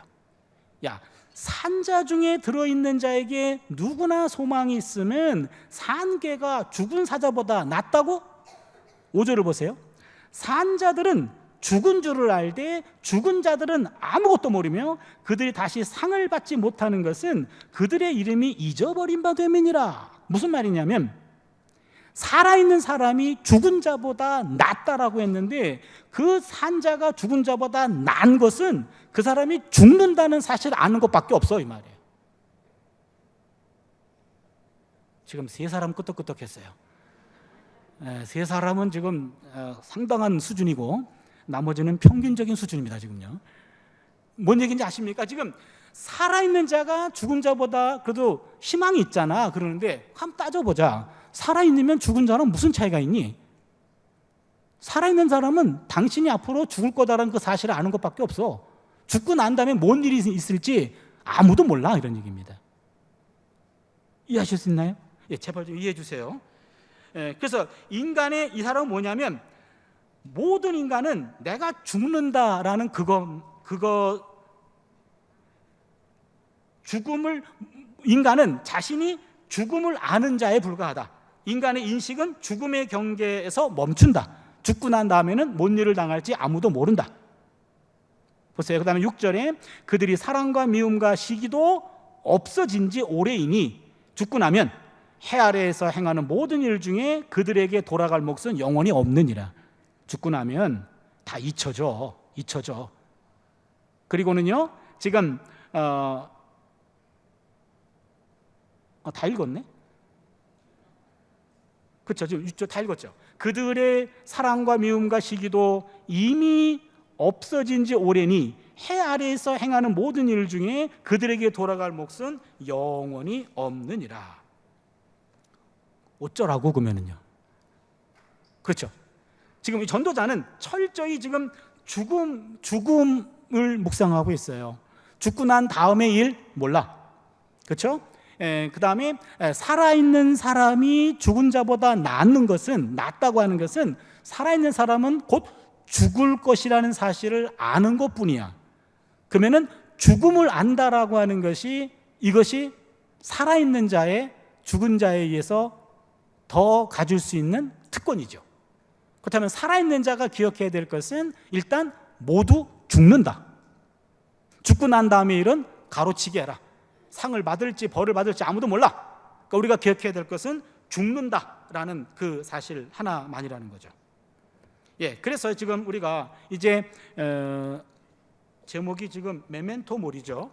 야, 산자 중에 들어있는 자에게 누구나 소망이 있으면 산개가 죽은 사자보다 낫다고? 5절을 보세요. 산자들은 죽은 줄을 알되 죽은 자들은 아무것도 모르며 그들이 다시 상을 받지 못하는 것은 그들의 이름이 잊어버린 바 됨이니라. 무슨 말이냐면 살아있는 사람이 죽은 자보다 낫다라고 했는데 그 산자가 죽은 자보다 난 것은 그 사람이 죽는다는 사실을 아는 것밖에 없어 이 말이에요. 지금 세 사람 끄떡끄떡했어요. 세 사람은 지금 상당한 수준이고 나머지는 평균적인 수준입니다. 지금요. 뭔 얘기인지 아십니까? 지금 살아있는 자가 죽은 자보다 그래도 희망이 있잖아 그러는데 한번 따져보자. 살아있으면 죽은 자는 무슨 차이가 있니? 살아있는 사람은 당신이 앞으로 죽을 거다라는 그 사실을 아는 것밖에 없어. 죽고 난 다음에 뭔 일이 있을지 아무도 몰라, 이런 얘기입니다. 이해하실 수 있나요? 예, 제발 좀 이해해 주세요. 그래서 인간의 이 사람은 뭐냐면 모든 인간은 내가 죽는다라는 죽음을, 인간은 자신이 죽음을 아는 자에 불과하다. 인간의 인식은 죽음의 경계에서 멈춘다. 죽고 난 다음에는 뭔 일을 당할지 아무도 모른다. 보세요. 그 다음에 6절에 그들이 사랑과 미움과 시기도 없어진 지 오래이니 죽고 나면 해 아래에서 행하는 모든 일 중에 그들에게 돌아갈 몫은 영원히 없느니라. 죽고 나면 다 잊혀져. 그리고는요, 지금 다 읽었네? 그렇죠. 지금 다 읽었죠. 그들의 사랑과 미움과 시기도 이미 없어진 지 오래니 해 아래에서 행하는 모든 일 중에 그들에게 돌아갈 몫은 영원히 없느니라. 어쩌라고 그러면은요? 그렇죠. 지금 이 전도자는 철저히 지금 죽음을 묵상하고 있어요. 죽고 난 다음의 일 몰라. 그렇죠? 그 다음에 살아있는 사람이 죽은 자보다 낫다고 하는 것은 살아있는 사람은 곧 죽을 것이라는 사실을 아는 것뿐이야. 그러면은 죽음을 안다라고 하는 것이, 이것이 살아있는 자의 죽은 자에 의해서 더 가질 수 있는 특권이죠. 그렇다면 살아있는 자가 기억해야 될 것은 일단 모두 죽는다. 죽고 난 다음의 일은 가로치기 해라. 상을 받을지 벌을 받을지 아무도 몰라. 그러니까 우리가 기억해야 될 것은 죽는다라는 그 사실 하나만이라는 거죠. 예, 그래서 지금 우리가 이제 제목이 지금 메멘토 모리죠.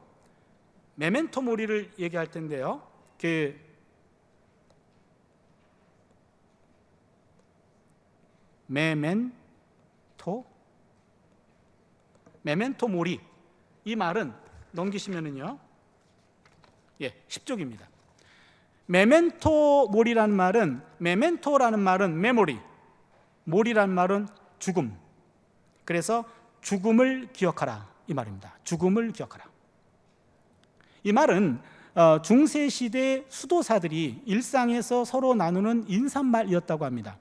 메멘토 모리를 얘기할 텐데요. 메멘토 모리, 이 말은 넘기시면은요, 예, 10족입니다. 메멘토 모리라는 말은, 메멘토라는 말은 메모리, 모리라는 말은 죽음. 그래서 죽음을 기억하라 이 말입니다. 죽음을 기억하라. 이 말은 중세시대 수도사들이 일상에서 서로 나누는 인사말이었다고 합니다.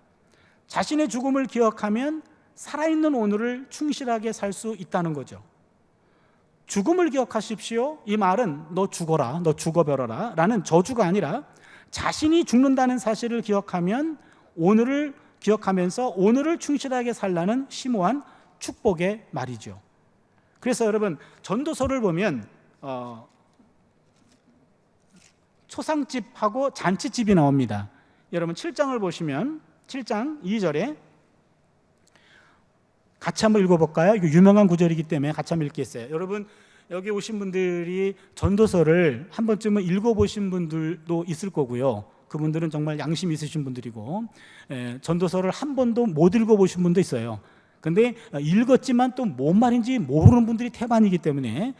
자신의 죽음을 기억하면 살아있는 오늘을 충실하게 살 수 있다는 거죠. 죽음을 기억하십시오. 이 말은 너 죽어라, 너 죽어버려라 라는 저주가 아니라 자신이 죽는다는 사실을 기억하면 오늘을 기억하면서 오늘을 충실하게 살라는 심오한 축복의 말이죠. 그래서 여러분, 전도서를 보면 초상집하고 잔치집이 나옵니다. 여러분 7장을 보시면 7장 2절에 같이 한번 읽어볼까요? 이거 유명한 구절이기 때문에 같이 한번 읽겠어요. 여러분, 여기 오신 분들이 전도서를 한 번쯤은 읽어보신 분들도 있을 거고요. 그분들은 정말 양심 있으신 분들이고, 전도서를 한 번도 못 읽어보신 분도 있어요. 근데 읽었지만 또 뭔 말인지 모르는 분들이 태반이기 때문에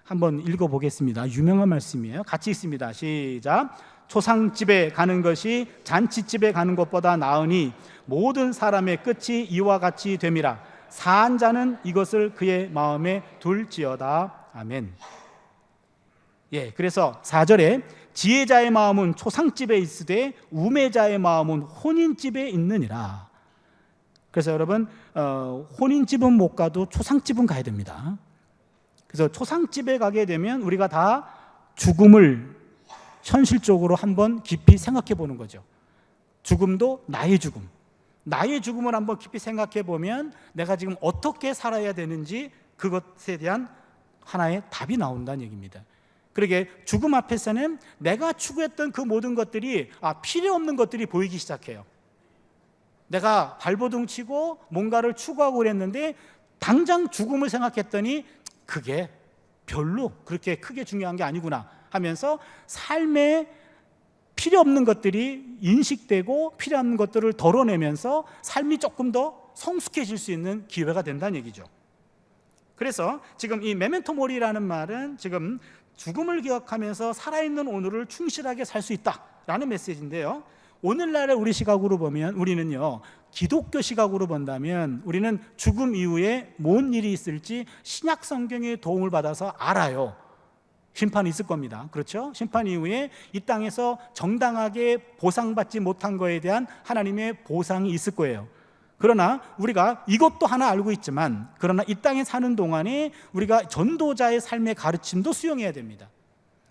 한번 읽어보겠습니다. 유명한 말씀이에요. 같이 읽습니다. 시작. 초상집에 가는 것이 잔치집에 가는 것보다 나으니 모든 사람의 끝이 이와 같이 됨이라. 사한 자는 이것을 그의 마음에 둘지어다. 아멘. 예, 그래서 4절에 지혜자의 마음은 초상집에 있으되 우매자의 마음은 혼인집에 있느니라. 그래서 여러분, 혼인집은 못 가도 초상집은 가야 됩니다. 그래서 초상집에 가게 되면 우리가 다 죽음을 현실적으로 한번 깊이 생각해 보는 거죠. 죽음도 나의 죽음, 나의 죽음을 한번 깊이 생각해 보면 내가 지금 어떻게 살아야 되는지 그것에 대한 하나의 답이 나온다는 얘기입니다. 그러게 죽음 앞에서는 내가 추구했던 그 모든 것들이 필요 없는 것들이 보이기 시작해요. 내가 발버둥 치고 뭔가를 추구하고 그랬는데 당장 죽음을 생각했더니 그게 별로 그렇게 크게 중요한 게 아니구나 하면서 삶에 필요 없는 것들이 인식되고 필요 없는 것들을 덜어내면서 삶이 조금 더 성숙해질 수 있는 기회가 된다는 얘기죠. 그래서 지금 이 메멘토 모리라는 말은 지금 죽음을 기억하면서 살아있는 오늘을 충실하게 살 수 있다라는 메시지인데요. 오늘날의 우리 시각으로 보면, 우리는요, 기독교 시각으로 본다면 우리는 죽음 이후에 뭔 일이 있을지 신약 성경의 도움을 받아서 알아요. 심판이 있을 겁니다. 그렇죠? 심판 이후에 이 땅에서 정당하게 보상받지 못한 거에 대한 하나님의 보상이 있을 거예요. 그러나 우리가 이것도 하나 알고 있지만, 그러나 이 땅에 사는 동안에 우리가 전도자의 삶의 가르침도 수용해야 됩니다.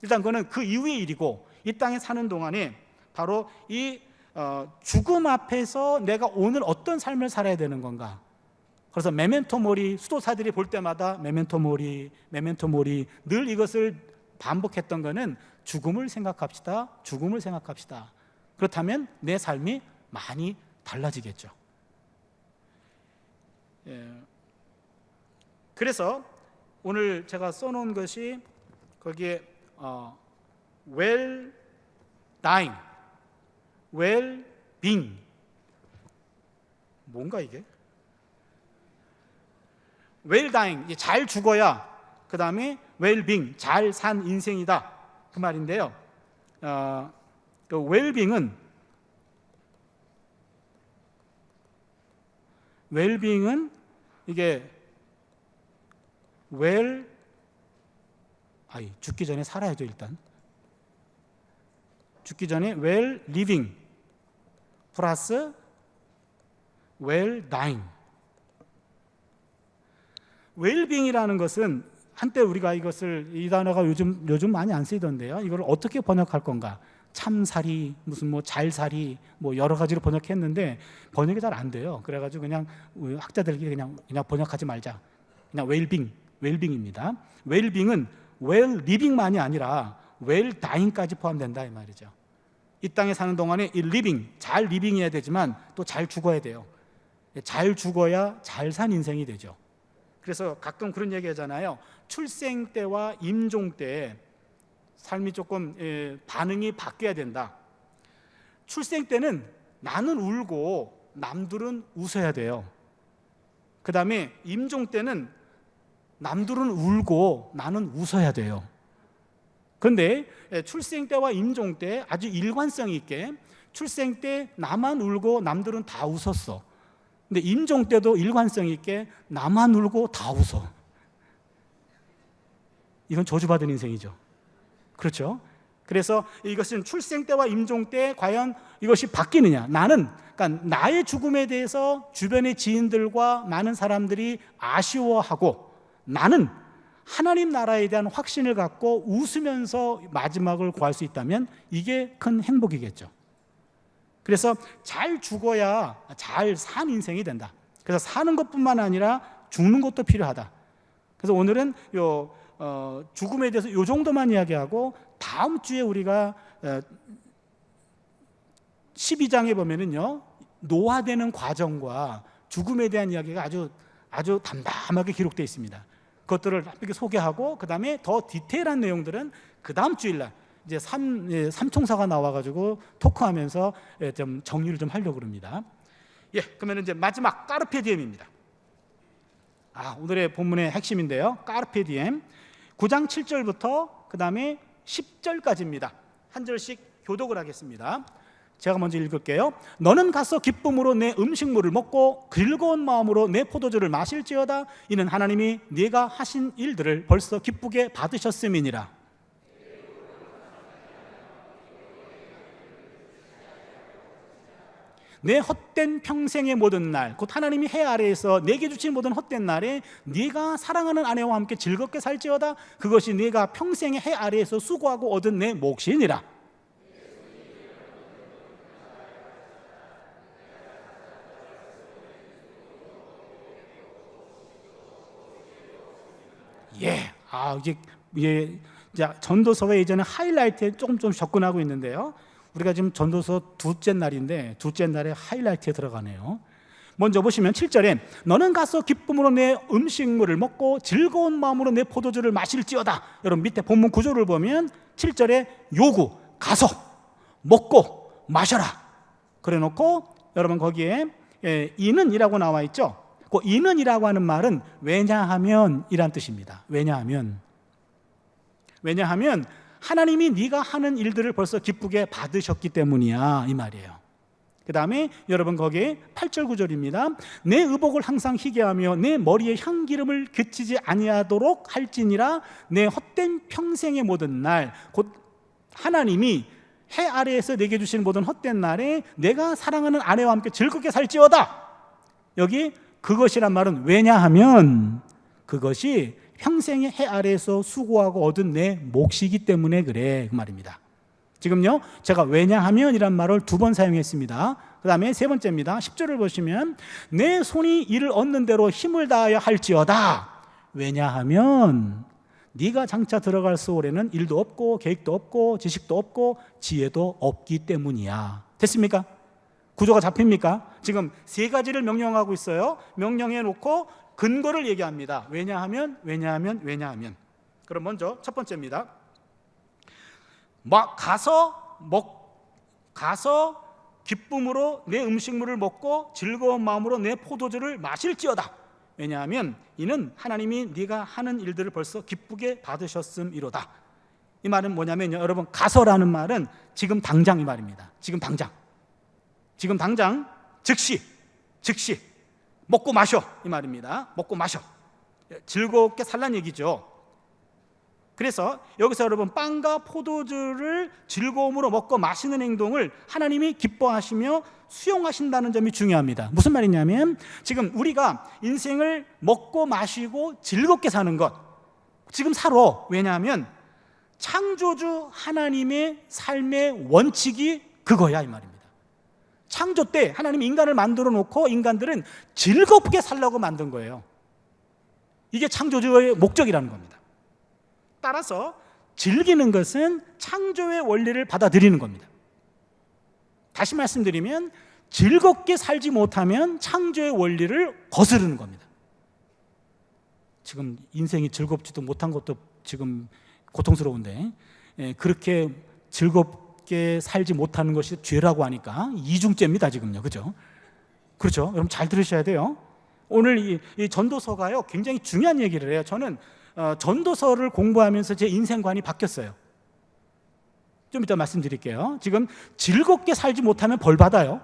일단 그거는 그 이후의 일이고, 이 땅에 사는 동안에 바로 이 죽음 앞에서 내가 오늘 어떤 삶을 살아야 되는 건가. 그래서 메멘토 모리, 수도사들이 볼 때마다 메멘토 모리, 메멘토 모리, 늘 이것을 반복했던 거는 죽음을 생각합시다, 죽음을 생각합시다. 그렇다면 내 삶이 많이 달라지겠죠. 예. 그래서 오늘 제가 써놓은 것이 거기에 well dying, well being. 뭔가 이게? well dying, 잘 죽어야, 그 다음에 well being, 잘 산 인생이다, 그 말인데요. 그 well being은 이게 죽기 전에 살아야죠. 일단 죽기 전에 well living 플러스 well dying. well being이라는 것은 한때 우리가 이 단어가 요즘 많이 안 쓰이던데요. 이걸 어떻게 번역할 건가? 참살이, 무슨 잘살이, 여러 가지로 번역했는데 번역이 잘 안 돼요. 그래가지고 그냥 학자들끼리 그냥 번역하지 말자. 그냥 웰빙입니다. 웰빙은 웰 리빙만이 아니라 웰 다잉까지 포함된다 이 말이죠. 이 땅에 사는 동안에 이 리빙, 잘 리빙해야 되지만 또 잘 죽어야 돼요. 잘 죽어야 잘 산 인생이 되죠. 그래서 가끔 그런 얘기 하잖아요. 출생 때와 임종 때 삶이 조금 반응이 바뀌어야 된다. 출생 때는 나는 울고 남들은 웃어야 돼요. 그 다음에 임종 때는 남들은 울고 나는 웃어야 돼요. 그 그런데 출생 때와 임종 때 아주 일관성 있게 출생 때 나만 울고 남들은 다 웃었어. 근데 임종 때도 일관성 있게 나만 울고 다 웃어. 이건 저주받은 인생이죠. 그렇죠? 그래서 이것은 출생 때와 임종 때 과연 이것이 바뀌느냐. 그러니까 나의 죽음에 대해서 주변의 지인들과 많은 사람들이 아쉬워하고 나는 하나님 나라에 대한 확신을 갖고 웃으면서 마지막을 구할 수 있다면 이게 큰 행복이겠죠. 그래서 잘 죽어야 잘 산 인생이 된다. 그래서 사는 것뿐만 아니라 죽는 것도 필요하다. 그래서 오늘은 죽음에 대해서 이 정도만 이야기하고 다음 주에 우리가 12장에 보면은요 노화되는 과정과 죽음에 대한 이야기가 아주 담담하게 기록되어 있습니다. 그것들을 이렇게 소개하고 그 다음에 더 디테일한 내용들은 그 다음 주일날 이제 삼총사가 나와가지고 토크하면서 좀 정리를 좀 하려고 합니다. 그러면 이제 마지막 까르페 디엠입니다. 오늘의 본문의 핵심인데요. 까르페 디엠 9장 7절부터 그 다음에 10절까지입니다. 한 절씩 교독을 하겠습니다. 제가 먼저 읽을게요. 너는 가서 기쁨으로 내 음식물을 먹고 즐거운 마음으로 내 포도주를 마실지어다. 이는 하나님이 네가 하신 일들을 벌써 기쁘게 받으셨음이니라. 내 헛된 평생의 모든 날, 곧 하나님이 해 아래에서 내게 주신 모든 헛된 날에 네가 사랑하는 아내와 함께 즐겁게 살지어다. 그것이 네가 평생의 해 아래에서 수고하고 얻은 내 몫이니라. 이게 전도서가 예전에 하이라이트에 조금 접근하고 있는데요. 우리가 지금 전도서 둘째 날인데 둘째 날에 하이라이트에 들어가네요. 먼저 보시면 7절에 너는 가서 기쁨으로 내 음식물을 먹고 즐거운 마음으로 내 포도주를 마실지어다. 여러분 밑에 본문 구조를 보면 7절에 요구, 가서 먹고 마셔라. 그래 놓고 여러분 거기에 이는이라고 나와 있죠. 그 이는이라고 하는 말은 왜냐하면 이란 뜻입니다. 왜냐하면 하나님이 네가 하는 일들을 벌써 기쁘게 받으셨기 때문이야 이 말이에요. 그 다음에 여러분 거기에 8절 9절입니다. 내 의복을 항상 희게 하며 내 머리에 향기름을 그치지 아니하도록 할지니라. 내 헛된 평생의 모든 날, 곧 하나님이 해 아래에서 내게 주신 모든 헛된 날에 내가 사랑하는 아내와 함께 즐겁게 살지어다. 여기 그것이란 말은 왜냐하면 그것이 평생의 해 아래에서 수고하고 얻은 내 몫이기 때문에 그래 그 말입니다. 지금요 제가 왜냐하면 이란 말을 2번 사용했습니다. 그 다음에 세 번째입니다. 10절을 보시면 내 손이 이를 얻는 대로 힘을 다하여 할지어다. 왜냐하면 네가 장차 들어갈 소홀에는 일도 없고 계획도 없고 지식도 없고 지혜도 없기 때문이야. 됐습니까? 구조가 잡힙니까? 지금 3가지를 명령하고 있어요. 명령해 놓고 근거를 얘기합니다. 왜냐하면. 그럼 먼저 첫 번째입니다. 가서 기쁨으로 내 음식물을 먹고 즐거운 마음으로 내 포도주를 마실지어다. 왜냐하면 이는 하나님이 네가 하는 일들을 벌써 기쁘게 받으셨음이로다. 이 말은 뭐냐면요, 여러분 가서라는 말은 지금 당장 이 말입니다. 지금 당장 즉시 먹고 마셔 이 말입니다. 먹고 마셔 즐겁게 살란 얘기죠. 그래서 여기서 여러분 빵과 포도주를 즐거움으로 먹고 마시는 행동을 하나님이 기뻐하시며 수용하신다는 점이 중요합니다. 무슨 말이냐면 지금 우리가 인생을 먹고 마시고 즐겁게 사는 것 지금 살아. 왜냐하면 창조주 하나님의 삶의 원칙이 그거야 이 말입니다. 창조 때 하나님이 인간을 만들어 놓고 인간들은 즐겁게 살려고 만든 거예요. 이게 창조주의 목적이라는 겁니다. 따라서 즐기는 것은 창조의 원리를 받아들이는 겁니다. 다시 말씀드리면 즐겁게 살지 못하면 창조의 원리를 거스르는 겁니다. 지금 인생이 즐겁지도 못한 것도 지금 고통스러운데 그렇게 즐겁게 살지 못하는 것이 죄라고 하니까 이중죄입니다 지금요. 그렇죠? 여러분 잘 들으셔야 돼요. 오늘 이 전도서가요 굉장히 중요한 얘기를 해요. 저는 전도서를 공부하면서 제 인생관이 바뀌었어요. 좀 이따 말씀드릴게요. 지금 즐겁게 살지 못하면 벌 받아요.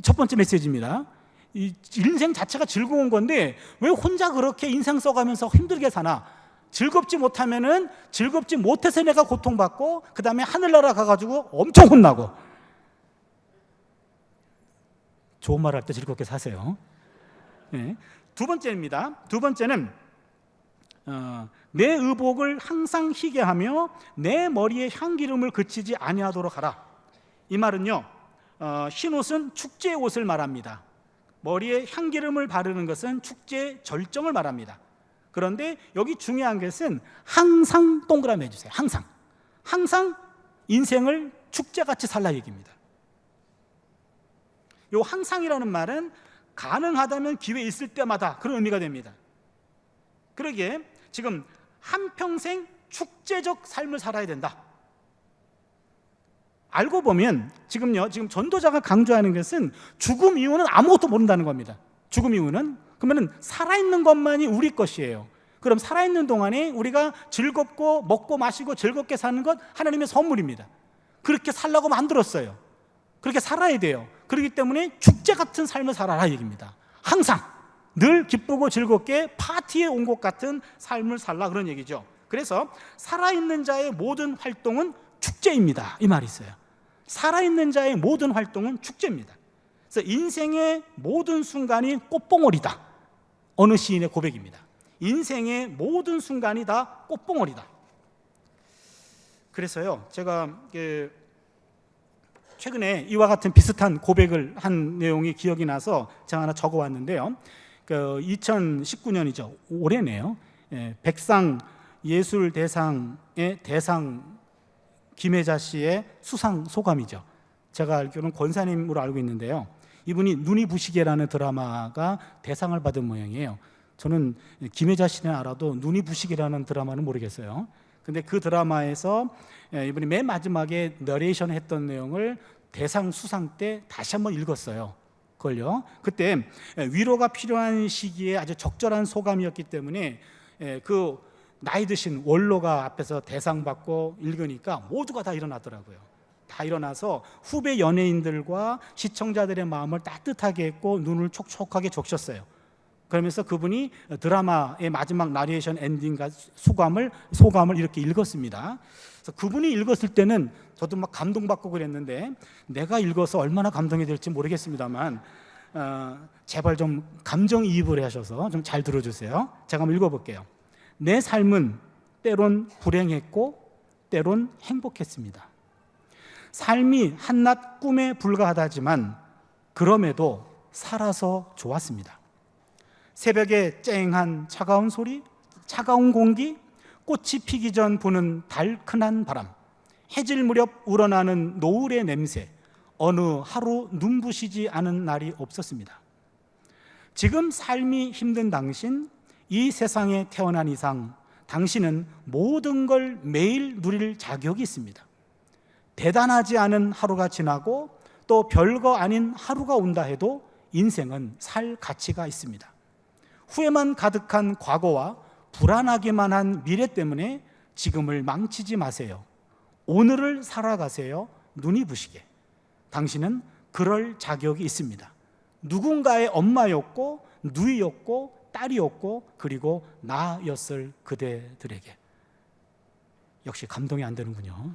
첫 번째 메시지입니다. 이 인생 자체가 즐거운 건데 왜 혼자 그렇게 인생 써가면서 힘들게 사나? 즐겁지 못하면은 즐겁지 못해서 내가 고통받고 그 다음에 하늘나라 가가지고 엄청 혼나고. 좋은 말 할 때 즐겁게 사세요. 네. 두 번째입니다. 두 번째는 내 의복을 항상 희게 하며 내 머리에 향기름을 그치지 아니하도록 하라. 이 말은요, 흰옷은 축제의 옷을 말합니다. 머리에 향기름을 바르는 것은 축제의 절정을 말합니다. 그런데 여기 중요한 것은 항상 동그라미 해주세요. 항상 인생을 축제같이 살라 얘기입니다. 이 항상이라는 말은 가능하다면 기회 있을 때마다 그런 의미가 됩니다. 그러기에 지금 한평생 축제적 삶을 살아야 된다. 알고 보면 지금 전도자가 강조하는 것은 죽음 이후는 아무것도 모른다는 겁니다. 죽음 이후는 그러면 살아있는 것만이 우리 것이에요. 그럼 살아있는 동안에 우리가 즐겁고 먹고 마시고 즐겁게 사는 것 하나님의 선물입니다. 그렇게 살라고 만들었어요. 그렇게 살아야 돼요. 그렇기 때문에 축제 같은 삶을 살아라 얘기입니다. 항상 늘 기쁘고 즐겁게 파티에 온 것 같은 삶을 살라 그런 얘기죠. 그래서 살아있는 자의 모든 활동은 축제입니다. 이 말이 있어요. 살아있는 자의 모든 활동은 축제입니다. 그래서 인생의 모든 순간이 꽃봉오리다. 어느 시인의 고백입니다. 인생의 모든 순간이 다 꽃봉오리다. 그래서요, 제가 최근에 이와 같은 비슷한 고백을 한 내용이 기억이 나서 제가 하나 적어왔는데요. 2019년이죠. 올해네요. 백상 예술대상의 대상 김혜자 씨의 수상 소감이죠. 제가 알기로는 권사님으로 알고 있는데요. 이분이 눈이 부시게라는 드라마가 대상을 받은 모양이에요. 저는 김혜자 씨는 알아도 눈이 부시게라는 드라마는 모르겠어요. 근데 그 드라마에서 이분이 맨 마지막에 너레이션 했던 내용을 대상 수상 때 다시 한번 읽었어요. 그걸요. 그때 위로가 필요한 시기에 아주 적절한 소감이었기 때문에 그 나이 드신 원로가 앞에서 대상 받고 읽으니까 모두가 다 일어나더라고요. 다 일어나서 후배 연예인들과 시청자들의 마음을 따뜻하게 했고 눈을 촉촉하게 적셨어요. 그러면서 그분이 드라마의 마지막 나레이션 엔딩과 소감을 이렇게 읽었습니다. 그래서 그분이 읽었을 때는 저도 막 감동받고 그랬는데 내가 읽어서 얼마나 감동이 될지 모르겠습니다만 제발 좀 감정이입을 하셔서 좀 잘 들어주세요. 제가 한번 읽어볼게요. 내 삶은 때론 불행했고 때론 행복했습니다. 삶이 한낱 꿈에 불과하다지만 그럼에도 살아서 좋았습니다. 새벽에 쨍한 차가운 소리, 차가운 공기, 꽃이 피기 전 부는 달큰한 바람, 해질 무렵 우러나는 노을의 냄새, 어느 하루 눈부시지 않은 날이 없었습니다. 지금 삶이 힘든 당신, 이 세상에 태어난 이상 당신은 모든 걸 매일 누릴 자격이 있습니다. 대단하지 않은 하루가 지나고 또 별거 아닌 하루가 온다 해도 인생은 살 가치가 있습니다. 후회만 가득한 과거와 불안하기만 한 미래 때문에 지금을 망치지 마세요. 오늘을 살아가세요. 눈이 부시게. 당신은 그럴 자격이 있습니다. 누군가의 엄마였고 누이였고 딸이었고 그리고 나였을 그대들에게. 역시 감동이 안 되는군요.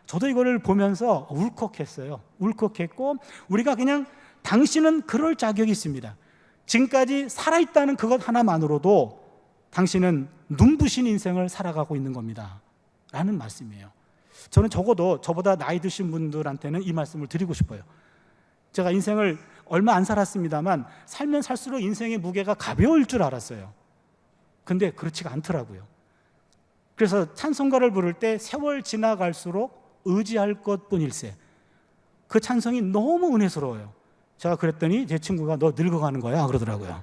저도 이거를 보면서 울컥했어요. 울컥했고 우리가 그냥 당신은 그럴 자격이 있습니다. 지금까지 살아있다는 그것 하나만으로도 당신은 눈부신 인생을 살아가고 있는 겁니다 라는 말씀이에요. 저는 적어도 저보다 나이 드신 분들한테는 이 말씀을 드리고 싶어요. 제가 인생을 얼마 안 살았습니다만 살면 살수록 인생의 무게가 가벼울 줄 알았어요. 근데 그렇지가 않더라고요. 그래서 찬송가를 부를 때 세월 지나갈수록 의지할 것뿐일세. 그 찬송이 너무 은혜스러워요. 제가 그랬더니 제 친구가 너 늙어가는 거야 그러더라고요.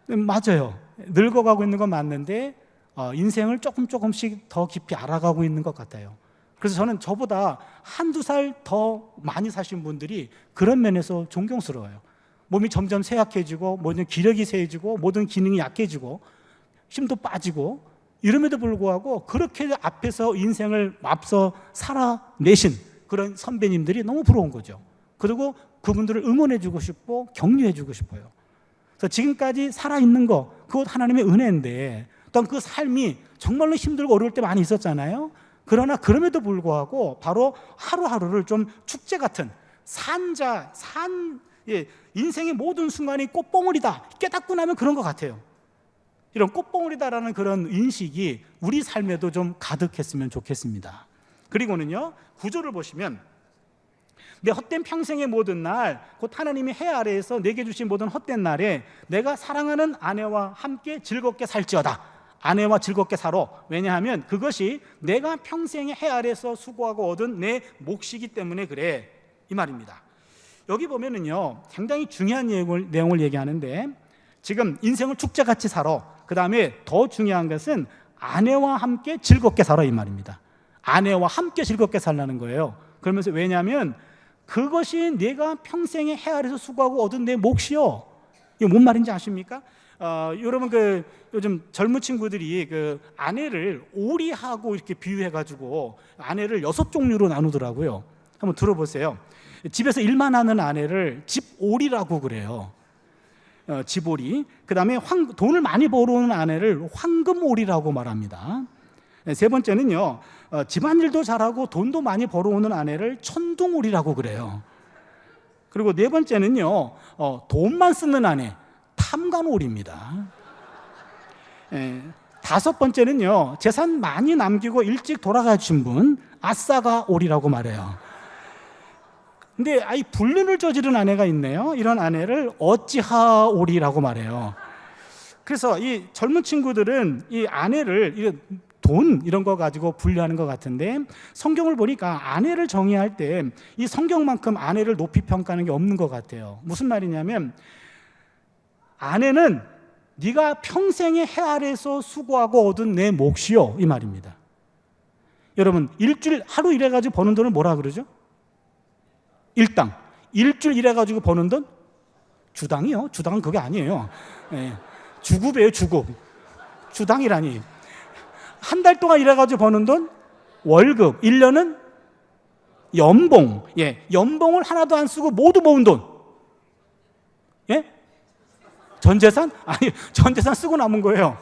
맞아요. 늙어가고 있는 건 맞는데 인생을 조금씩 더 깊이 알아가고 있는 것 같아요. 그래서 저는 저보다 한두 살 더 많이 사신 분들이 그런 면에서 존경스러워요. 몸이 점점 쇠약해지고 모든 기력이 세지고 모든 기능이 약해지고 힘도 빠지고 이름에도 불구하고 그렇게 앞에서 인생을 앞서 살아내신 그런 선배님들이 너무 부러운 거죠. 그리고 그분들을 응원해주고 싶고 격려해주고 싶어요. 그래서 지금까지 살아있는 거, 그것 하나님의 은혜인데, 또한 그 삶이 정말로 힘들고 어려울 때 많이 있었잖아요. 그러나 그럼에도 불구하고 바로 하루하루를 좀 축제 같은 인생의 모든 순간이 꽃봉오리다 깨닫고 나면 그런 것 같아요. 이런 꽃봉오리다라는 그런 인식이 우리 삶에도 좀 가득했으면 좋겠습니다. 그리고는요, 구절을 보시면 내 헛된 평생의 모든 날, 곧 하나님이 해 아래에서 내게 주신 모든 헛된 날에 내가 사랑하는 아내와 함께 즐겁게 살지어다. 아내와 즐겁게 살아. 왜냐하면 그것이 내가 평생의 해 아래에서 수고하고 얻은 내 몫이기 때문에 그래, 이 말입니다. 여기 보면은요, 굉장히 중요한 내용을 얘기하는데, 지금 인생을 축제같이 살아. 그 다음에 더 중요한 것은 아내와 함께 즐겁게 살아, 이 말입니다. 아내와 함께 즐겁게 살라는 거예요. 그러면서 왜냐하면 그것이 내가 평생에 해 아래에서 수고하고 얻은 내 몫이요. 이게 뭔 말인지 아십니까? 여러분 요즘 젊은 친구들이 아내를 오리하고 이렇게 비유해가지고 아내를 6종류로 나누더라고요. 한번 들어보세요. 집에서 일만 하는 아내를 집오리라고 그래요. 집오리. 그 다음에 돈을 많이 벌어오는 아내를 황금오리라고 말합니다. 세 번째는요, 집안일도 잘하고 돈도 많이 벌어오는 아내를 천둥오리라고 그래요. 그리고 네 번째는요, 돈만 쓰는 아내, 탐관오리입니다. 다섯 번째는요, 재산 많이 남기고 일찍 돌아가신 분, 아싸가오리라고 말해요. 근데 불륜을 저지른 아내가 있네요. 이런 아내를 어찌하오리라고 말해요. 그래서 이 젊은 친구들은 이 아내를 돈 이런 거 가지고 분류하는 것 같은데, 성경을 보니까 아내를 정의할 때 이 성경만큼 아내를 높이 평가하는 게 없는 것 같아요. 무슨 말이냐면, 아내는 네가 평생의 해 아래에서 수고하고 얻은 내 몫이요, 이 말입니다. 여러분, 일주일 하루 일해가지고 버는 돈을 뭐라 그러죠? 일당. 일주일 일해가지고 버는 돈? 주당이요. 주당은 그게 아니에요. 주급이에요, 주급. 주당이라니. 한 달 동안 일해가지고 버는 돈? 월급. 1년은 연봉. 연봉을 하나도 안 쓰고 모두 모은 돈. 전재산? 아니, 전재산 쓰고 남은 거예요.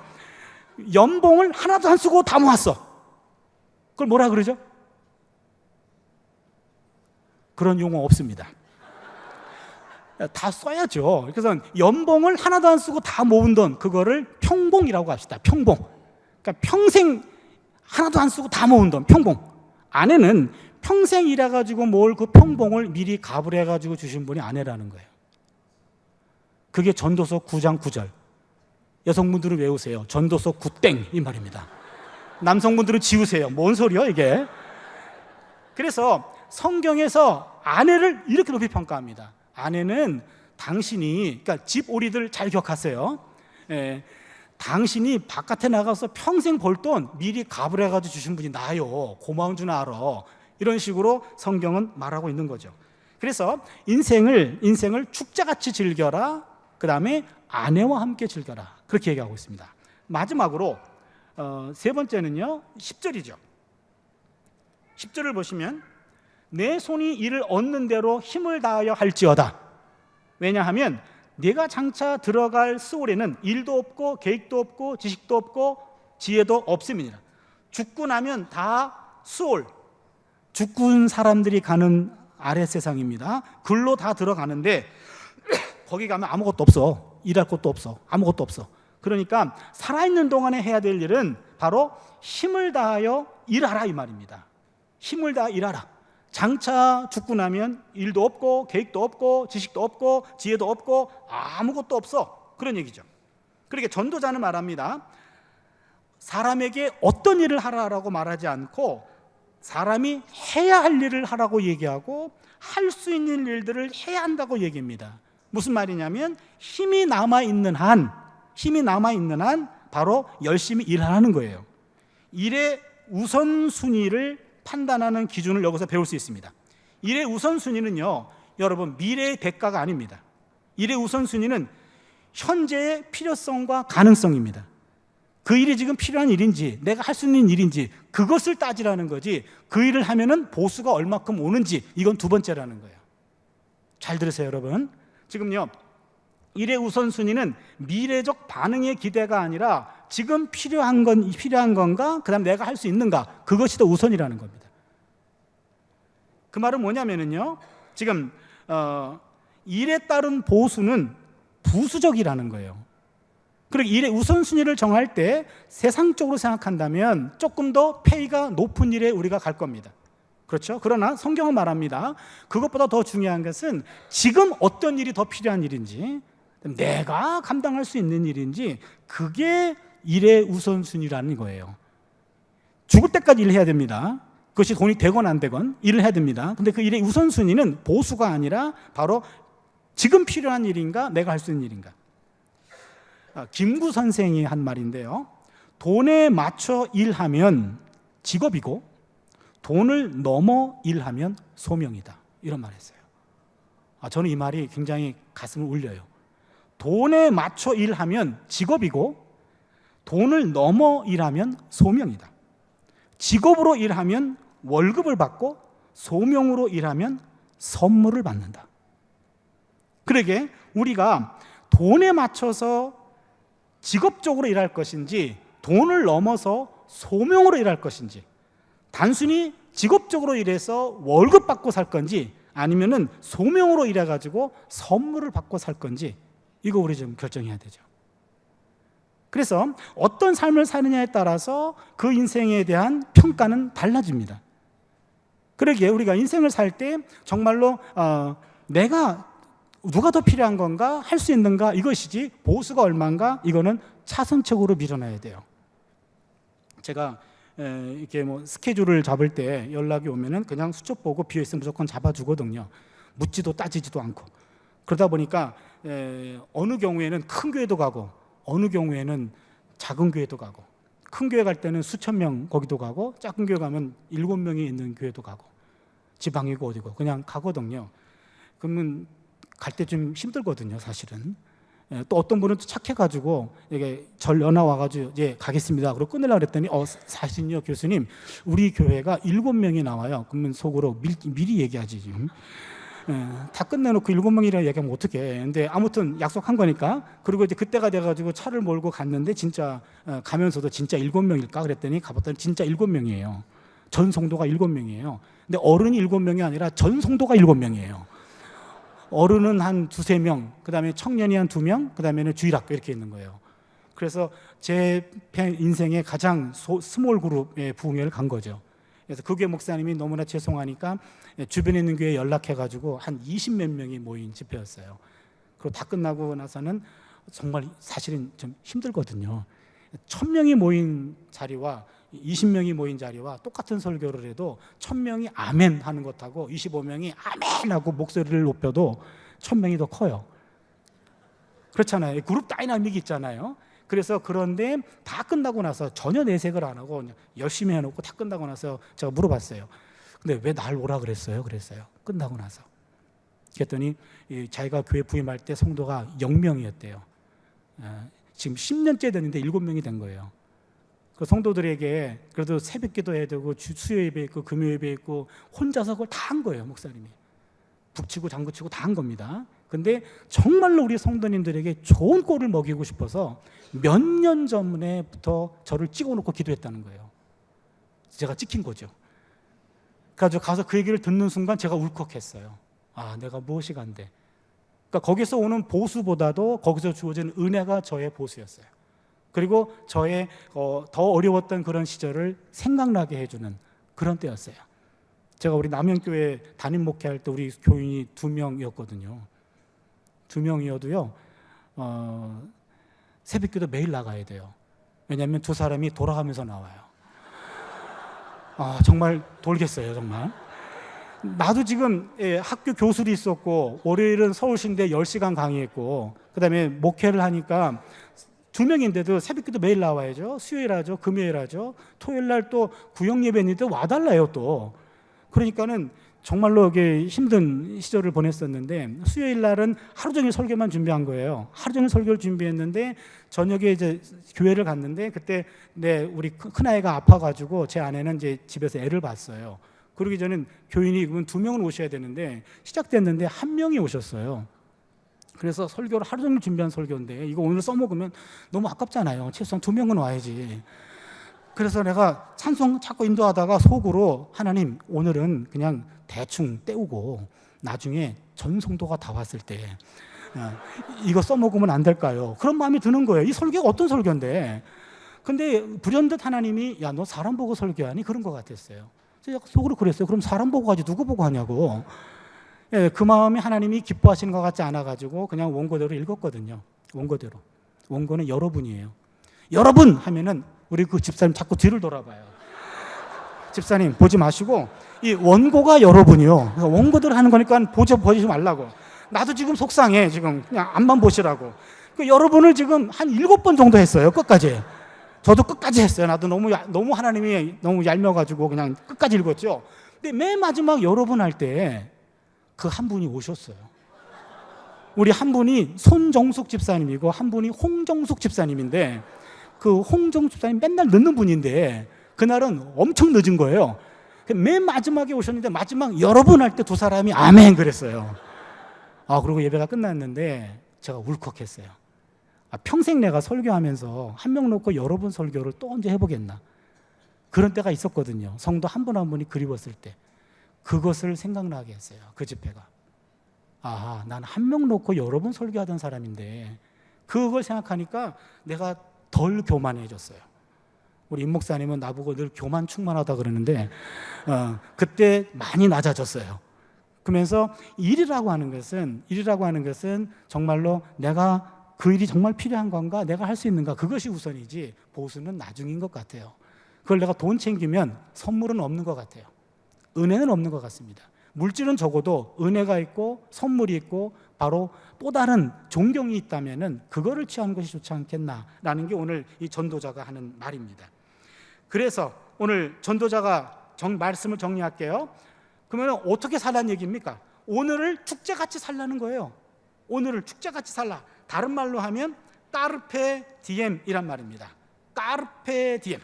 연봉을 하나도 안 쓰고 다 모았어. 그걸 뭐라 그러죠? 그런 용어 없습니다. 다 써야죠. 그래서 연봉을 하나도 안 쓰고 다 모은 돈, 그거를 평봉이라고 합시다. 평봉. 그러니까 평생 하나도 안 쓰고 다 모은 돈, 평봉. 아내는 평생 일해가지고 모을 그 평봉을 미리 값을 해가지고 주신 분이 아내라는 거예요. 그게 전도서 9장 9절. 여성분들은 외우세요. 전도서 9땡, 이 말입니다. 남성분들은 지우세요. 뭔 소리야 이게? 그래서 성경에서 아내를 이렇게 높이 평가합니다. 아내는 당신이, 그러니까 집오리들 잘 기억하세요. 당신이 바깥에 나가서 평생 벌 돈 미리 값을 해가지고 주신 분이 나요. 고마운 줄 알아. 이런 식으로 성경은 말하고 있는 거죠. 그래서 인생을 축제같이 즐겨라. 그 다음에 아내와 함께 즐겨라. 그렇게 얘기하고 있습니다. 마지막으로 세 번째는요, 10절이죠. 10절을 보시면 내 손이 이를 얻는 대로 힘을 다하여 할지어다. 왜냐하면 네가 장차 들어갈 스올에는 일도 없고 계획도 없고 지식도 없고 지혜도 없음이니라. 죽고 나면 다 스올, 죽은 사람들이 가는 아래 세상입니다. 글로 다 들어가는데 거기 가면 아무것도 없어. 일할 것도 없어. 아무것도 없어. 그러니까 살아있는 동안에 해야 될 일은 바로 힘을 다하여 일하라, 이 말입니다. 힘을 다하여 일하라. 장차 죽고 나면 일도 없고 계획도 없고 지식도 없고 지혜도 없고 아무것도 없어. 그런 얘기죠. 그러니까 전도자는 말합니다. 사람에게 어떤 일을 하라라고 말하지 않고 사람이 해야 할 일을 하라고 얘기하고 할 수 있는 일들을 해야 한다고 얘기합니다. 무슨 말이냐면 힘이 남아있는 한 바로 열심히 일하는 거예요. 일의 우선순위를 판단하는 기준을 여기서 배울 수 있습니다. 일의 우선순위는요, 여러분, 미래의 대가가 아닙니다. 일의 우선순위는 현재의 필요성과 가능성입니다. 그 일이 지금 필요한 일인지 내가 할 수 있는 일인지 그것을 따지라는 거지, 그 일을 하면은 보수가 얼마큼 오는지 이건 두 번째라는 거예요. 잘 들으세요 여러분. 지금요, 일의 우선순위는 미래적 반응의 기대가 아니라 지금 필요한 건가, 그 다음 내가 할 수 있는가, 그것이 더 우선이라는 겁니다. 그 말은 뭐냐면요, 지금 일에 따른 보수는 부수적이라는 거예요. 그리고 일의 우선순위를 정할 때 세상적으로 생각한다면 조금 더 페이가 높은 일에 우리가 갈 겁니다. 그렇죠? 그러나 성경은 말합니다. 그것보다 더 중요한 것은 지금 어떤 일이 더 필요한 일인지, 내가 감당할 수 있는 일인지, 그게 일의 우선순위라는 거예요. 죽을 때까지 일해야 됩니다. 그것이 돈이 되건 안 되건 일을 해야 됩니다. 근데 그 일의 우선순위는 보수가 아니라 바로 지금 필요한 일인가, 내가 할 수 있는 일인가. 김구 선생이 한 말인데요, 돈에 맞춰 일하면 직업이고 돈을 넘어 일하면 소명이다, 이런 말 했어요. 저는 이 말이 굉장히 가슴을 울려요. 돈에 맞춰 일하면 직업이고 돈을 넘어 일하면 소명이다. 직업으로 일하면 월급을 받고 소명으로 일하면 선물을 받는다. 그러게 우리가 돈에 맞춰서 직업적으로 일할 것인지, 돈을 넘어서 소명으로 일할 것인지, 단순히 직업적으로 일해서 월급 받고 살 건지, 아니면은 소명으로 일해가지고 선물을 받고 살 건지, 이거 우리 좀 결정해야 되죠. 그래서 어떤 삶을 사느냐에 따라서 그 인생에 대한 평가는 달라집니다. 그러기에 우리가 인생을 살 때 정말로 내가 누가 더 필요한 건가, 할 수 있는가, 이것이지 보수가 얼마인가, 이거는 차선책으로 밀어놔야 돼요. 제가 이렇게 뭐 스케줄을 잡을 때 연락이 오면은 그냥 수첩 보고 비어있으면 무조건 잡아주거든요. 묻지도 따지지도 않고. 그러다 보니까 어느 경우에는 큰 교회도 가고 어느 경우에는 작은 교회도 가고, 큰 교회 갈 때는 수천 명 거기도 가고, 작은 교회 가면 7명이 있는 교회도 가고, 지방이고 어디고 그냥 가거든요. 그러면 갈 때 좀 힘들거든요, 사실은. 또 어떤 분은 또 착해가지고 이게 전화 와가지고 이제 가겠습니다, 그러고 끊으려고 그랬더니 사실은요 교수님, 우리 교회가 7명이 나와요. 그러면 속으로 미리 얘기하지 지금. 다 끝내놓고 7명이라 얘기하면 어떡해. 근데 아무튼 약속한 거니까. 그리고 이제 그때가 돼가지고 차를 몰고 갔는데 진짜 가면서도 진짜 7명일까 그랬더니 가봤더니 진짜 7명이에요. 전 성도가 7명이에요. 근데 어른이 7명이 아니라 전 성도가 7명이에요. 어른은 한 2-3명, 그 다음에 청년이 한 2명, 그 다음에는 주일학교 이렇게 있는 거예요. 그래서 제 인생의 가장 스몰 그룹의 부흥회를 간 거죠. 그래서 그 교회 목사님이 너무나 죄송하니까 주변에 있는 교회에 연락해가지고 한 20몇 명이 모인 집회였어요. 그리고 다 끝나고 나서는 정말 사실은 좀 힘들거든요. 1000명이 모인 자리와 20명이 모인 자리와 똑같은 설교를 해도 1000명이 아멘 하는 것하고 25명이 아멘 하고 목소리를 높여도 1000명이 더 커요. 그렇잖아요. 그룹 다이나믹이 있잖아요. 그래서 그런데 다 끝나고 나서 전혀 내색을 안 하고 열심히 해놓고 다 끝나고 나서 제가 물어봤어요. 근데 왜 날 오라 그랬어요? 그랬어요. 끝나고 나서. 그랬더니 자기가 교회 부임할 때 성도가 0명이었대요. 지금 10년째 됐는데 7명이 된 거예요. 그 성도들에게 그래도 새벽 기도해야 되고 수요 예배 있고 금요 예배 있고 혼자서 그걸 다 한 거예요, 목사님이. 북치고 장구치고 다 한 겁니다. 근데 정말로 우리 성도님들에게 좋은 꼴을 먹이고 싶어서 몇 년 전부터 저를 찍어놓고 기도했다는 거예요. 제가 찍힌 거죠. 그래서 가서 그 얘기를 듣는 순간 제가 울컥했어요. 내가 무엇이 간대. 그러니까 거기서 오는 보수보다도 거기서 주어진 은혜가 저의 보수였어요. 그리고 저의 더 어려웠던 그런 시절을 생각나게 해주는 그런 때였어요. 제가 우리 남영교회 담임 목회할 때 우리 교인이 2명이었거든요. 2명이어도요 새벽기도 매일 나가야 돼요. 왜냐하면 두 사람이 돌아가면서 나와요. 정말 돌겠어요, 정말. 나도 지금 학교 교술이 있었고 월요일은 서울시인데 10시간 강의했고, 그 다음에 목회를 하니까 2명인데도 새벽기도 매일 나와야죠. 수요일 하죠, 금요일 하죠, 토요일 날 또 구역 예배 있는데 와달라요 또. 그러니까는 정말로 이게 힘든 시절을 보냈었는데 수요일 날은 하루 종일 설교만 준비한 거예요. 하루 종일 설교를 준비했는데 저녁에 이제 교회를 갔는데 그때 우리 큰아이가 아파가지고 제 아내는 이제 집에서 애를 봤어요. 그러기 전엔 교인이 2명은 오셔야 되는데 시작됐는데 1명이 오셨어요. 그래서 설교를 하루 종일 준비한 설교인데 이거 오늘 써먹으면 너무 아깝잖아요. 최소한 2명은 와야지. 그래서 내가 찬송 자꾸 인도하다가 속으로 하나님 오늘은 그냥 대충 때우고 나중에 전 성도가 다 왔을 때 이거 써먹으면 안 될까요? 그런 마음이 드는 거예요. 이 설교가 어떤 설교인데. 근데 불현듯 하나님이 야, 너 사람 보고 설교하니? 그런 것 같았어요. 제가 속으로 그랬어요. 그럼 사람 보고 하지 누구 보고 하냐고. 예, 그 마음이 하나님이 기뻐하시는 것 같지 않아가지고 그냥 원고대로 읽었거든요. 원고대로. 원고는 여러분이에요. 여러분 하면은 우리 그 집사님 자꾸 뒤를 돌아봐요. 집사님 보지 마시고 이 원고가 여러분이요. 원고대로 하는 거니까 보지 말라고. 나도 지금 속상해. 지금 그냥 앞만 보시라고. 그 여러분을 지금 한 7번 정도 했어요. 끝까지. 저도 끝까지 했어요. 나도 너무 하나님이 너무 얄미워가지고 그냥 끝까지 읽었죠. 근데 맨 마지막 여러분 할 때 그 한 분이 오셨어요. 우리 한 분이 손정숙 집사님이고 한 분이 홍정숙 집사님인데 그 홍정숙 집사님 맨날 늦는 분인데 그날은 엄청 늦은 거예요. 맨 마지막에 오셨는데 마지막 여러분 할 때 두 사람이 아멘 그랬어요. 그리고 예배가 끝났는데 제가 울컥했어요. 평생 내가 설교하면서 한 명 놓고 여러분 설교를 또 언제 해보겠나. 그런 때가 있었거든요. 성도 한 분 한 분이 그리웠을 때. 그것을 생각나게 했어요. 그 집회가. 난 한 명 놓고 여러 번 설교하던 사람인데 그걸 생각하니까 내가 덜 교만해졌어요. 우리 임 목사님은 나보고 늘 교만 충만하다 그러는데 그때 많이 낮아졌어요. 그러면서 일이라고 하는 것은 정말로 내가 그 일이 정말 필요한 건가, 내가 할 수 있는가, 그것이 우선이지 보수는 나중인 것 같아요. 그걸 내가 돈 챙기면 선물은 없는 것 같아요. 은혜는 없는 것 같습니다. 물질은 적어도 은혜가 있고 선물이 있고 바로 또 다른 존경이 있다면은 그거를 취하는 것이 좋지 않겠나라는 게 오늘 이 전도자가 하는 말입니다. 그래서 오늘 전도자가 말씀을 정리할게요. 그러면 어떻게 살라는 얘기입니까? 오늘을 축제같이 살라는 거예요. 오늘을 축제같이 살라. 다른 말로 하면 까르페 디엠이란 말입니다. 까르페 디엠.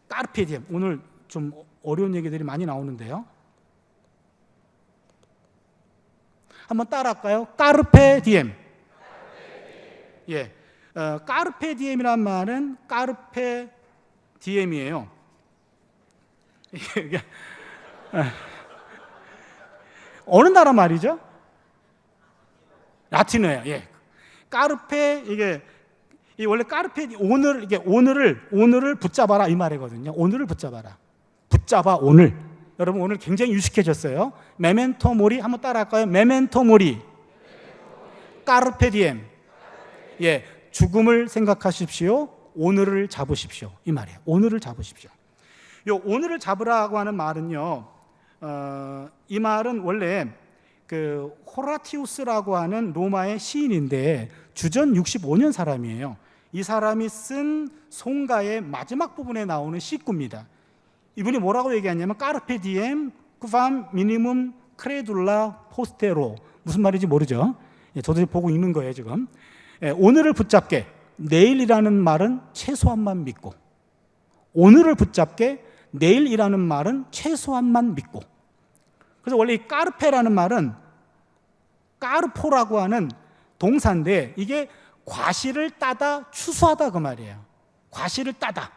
까르페 디엠. 오늘 좀 어려운 얘기들이 많이 나오는데요. 한번 따라할까요? 까르페 디엠. 예, 까르페 디엠이란 말은 까르페 디엠이에요. 어느 나라 말이죠? 라틴어예요. 예. 까르페 이 원래 까르페 오늘을 붙잡아라 이 말이거든요. 오늘을 붙잡아라. 붙잡아 오늘. 여러분 오늘 굉장히 유식해졌어요. 메멘토 모리 한번 따라할까요? 메멘토 모리. 까르페 디엠. 예, 죽음을 생각하십시오. 오늘을 잡으십시오. 이 말이에요. 오늘을 잡으십시오. 요 오늘을 잡으라고 하는 말은요. 이 말은 원래 그 호라티우스라고 하는 로마의 시인인데 주전 65년 사람이에요. 이 사람이 쓴 송가의 마지막 부분에 나오는 시구입니다. 이분이 뭐라고 얘기하냐면 까르페 디엠 쿠밤 미니멈 크레둘라 포스테로. 무슨 말인지 모르죠. 예, 저도 보고 읽는 거예요 지금. 예, 오늘을 붙잡게. 내일이라는 말은 최소한만 믿고, 오늘을 붙잡게 내일이라는 말은 최소한만 믿고. 그래서 원래 이 까르페라는 말은 까르포라고 하는 동사인데 이게 과실을 따다 추수하다 그 말이에요. 과실을 따다.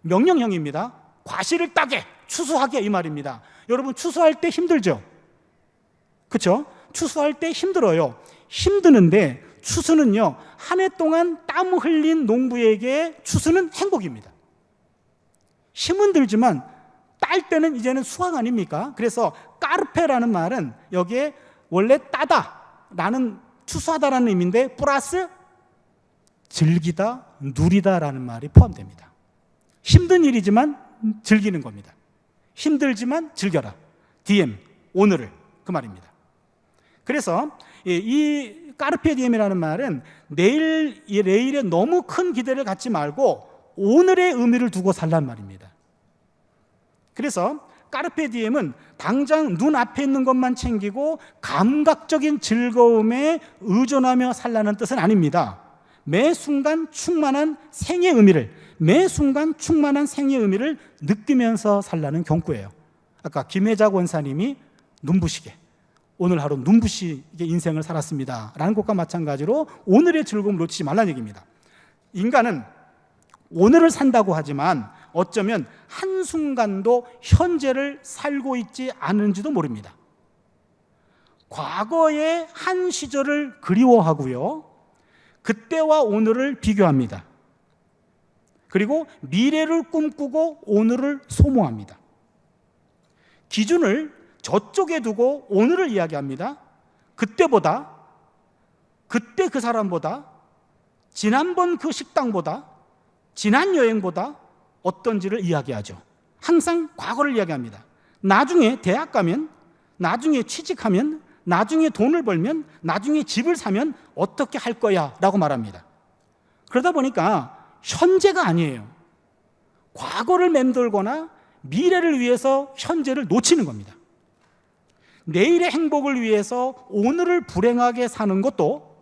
명령형입니다. 과실을 따게, 추수하게 이 말입니다. 여러분 추수할 때 힘들죠? 그렇죠? 추수할 때 힘들어요. 힘드는데 추수는요, 한 해 동안 땀 흘린 농부에게 추수는 행복입니다. 힘은 들지만 딸 때는 이제는 수확 아닙니까? 그래서 까르페라는 말은 여기에 원래 따다라는 추수하다라는 의미인데 플러스 즐기다, 누리다라는 말이 포함됩니다. 힘든 일이지만 즐기는 겁니다. 힘들지만 즐겨라. DM, 오늘을 그 말입니다. 그래서 이 까르페 디엠이라는 말은 내일에 너무 큰 기대를 갖지 말고 오늘의 의미를 두고 살란 말입니다. 그래서 까르페 디엠은 당장 눈앞에 있는 것만 챙기고 감각적인 즐거움에 의존하며 살라는 뜻은 아닙니다. 매 순간 충만한 생의 의미를, 매 순간 충만한 생의 의미를 느끼면서 살라는 경고예요. 아까 김혜자 권사님이 눈부시게, 오늘 하루 눈부시게 인생을 살았습니다 라는 것과 마찬가지로 오늘의 즐거움을 놓치지 말라는 얘기입니다. 인간은 오늘을 산다고 하지만 어쩌면 한순간도 현재를 살고 있지 않은지도 모릅니다. 과거의 한 시절을 그리워하고요, 그때와 오늘을 비교합니다. 그리고 미래를 꿈꾸고 오늘을 소모합니다. 기준을 저쪽에 두고 오늘을 이야기합니다. 그때보다, 그때 그 사람보다, 지난번 그 식당보다, 지난 여행보다 어떤지를 이야기하죠. 항상 과거를 이야기합니다. 나중에 대학 가면, 나중에 취직하면, 나중에 돈을 벌면, 나중에 집을 사면 어떻게 할 거야 라고 말합니다. 그러다 보니까 현재가 아니에요. 과거를 맴돌거나 미래를 위해서 현재를 놓치는 겁니다. 내일의 행복을 위해서 오늘을 불행하게 사는 것도,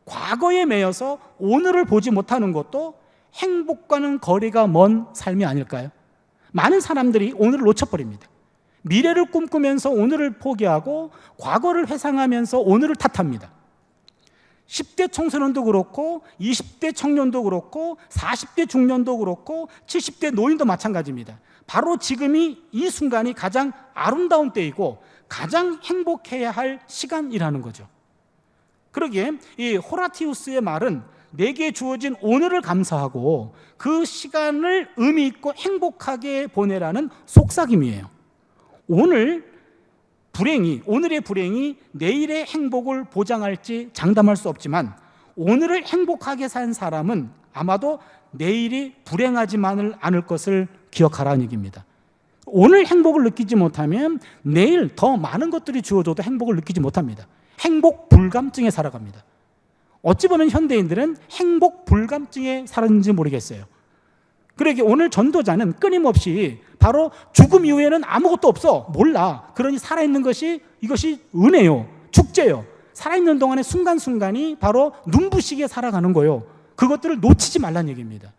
과거에 매여서 오늘을 보지 못하는 것도 행복과는 거리가 먼 삶이 아닐까요? 많은 사람들이 오늘을 놓쳐버립니다. 미래를 꿈꾸면서 오늘을 포기하고 과거를 회상하면서 오늘을 탓합니다. 10대 청소년도 그렇고 20대 청년도 그렇고 40대 중년도 그렇고 70대 노인도 마찬가지입니다. 바로 지금이, 이 순간이 가장 아름다운 때이고 가장 행복해야 할 시간이라는 거죠. 그러기에 이 호라티우스의 말은 내게 주어진 오늘을 감사하고 그 시간을 의미 있고 행복하게 보내라는 속삭임이에요. 오늘의 불행이 내일의 행복을 보장할지 장담할 수 없지만 오늘을 행복하게 산 사람은 아마도 내일이 불행하지만을 않을 것을 기억하라는 얘기입니다. 오늘 행복을 느끼지 못하면 내일 더 많은 것들이 주어져도 행복을 느끼지 못합니다. 행복 불감증에 살아갑니다. 어찌 보면 현대인들은 행복 불감증에 살았는지 모르겠어요. 그러기에 오늘 전도자는 끊임없이 바로 죽음 이후에는 아무것도 없어, 몰라, 그러니 살아있는 것이, 이것이 은혜요, 축제요, 살아있는 동안의 순간순간이 바로 눈부시게 살아가는 거요, 그것들을 놓치지 말라는 얘기입니다.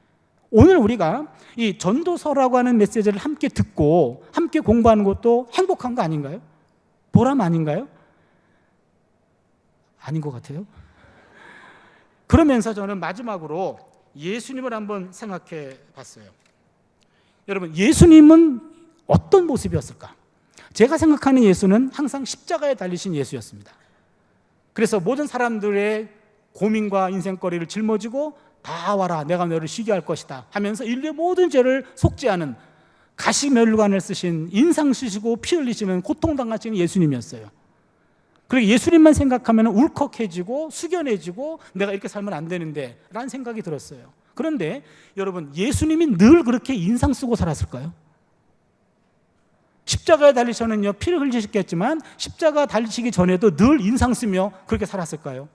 오늘 우리가 이 전도서라고 하는 메시지를 함께 듣고 함께 공부하는 것도 행복한 거 아닌가요? 보람 아닌가요? 아닌 것 같아요. 그러면서 저는 마지막으로 예수님을 한번 생각해 봤어요. 여러분, 예수님은 어떤 모습이었을까? 제가 생각하는 예수는 항상 십자가에 달리신 예수였습니다. 그래서 모든 사람들의 고민과 인생거리를 짊어지고 다 와라, 내가 너를 쉬게 할 것이다 하면서 인류의 모든 죄를 속죄하는 가시면류관을 쓰신, 인상 쓰시고 피 흘리시는 고통당하시는 예수님이었어요. 그리고 예수님만 생각하면 울컥해지고 숙연해지고 내가 이렇게 살면 안 되는데 라는 생각이 들었어요. 그런데 여러분, 예수님이 늘 그렇게 인상 쓰고 살았을까요? 십자가에 달리셔는요, 피를 흘리셨겠지만 십자가 달리시기 전에도 늘 인상 쓰며 그렇게 살았을까요?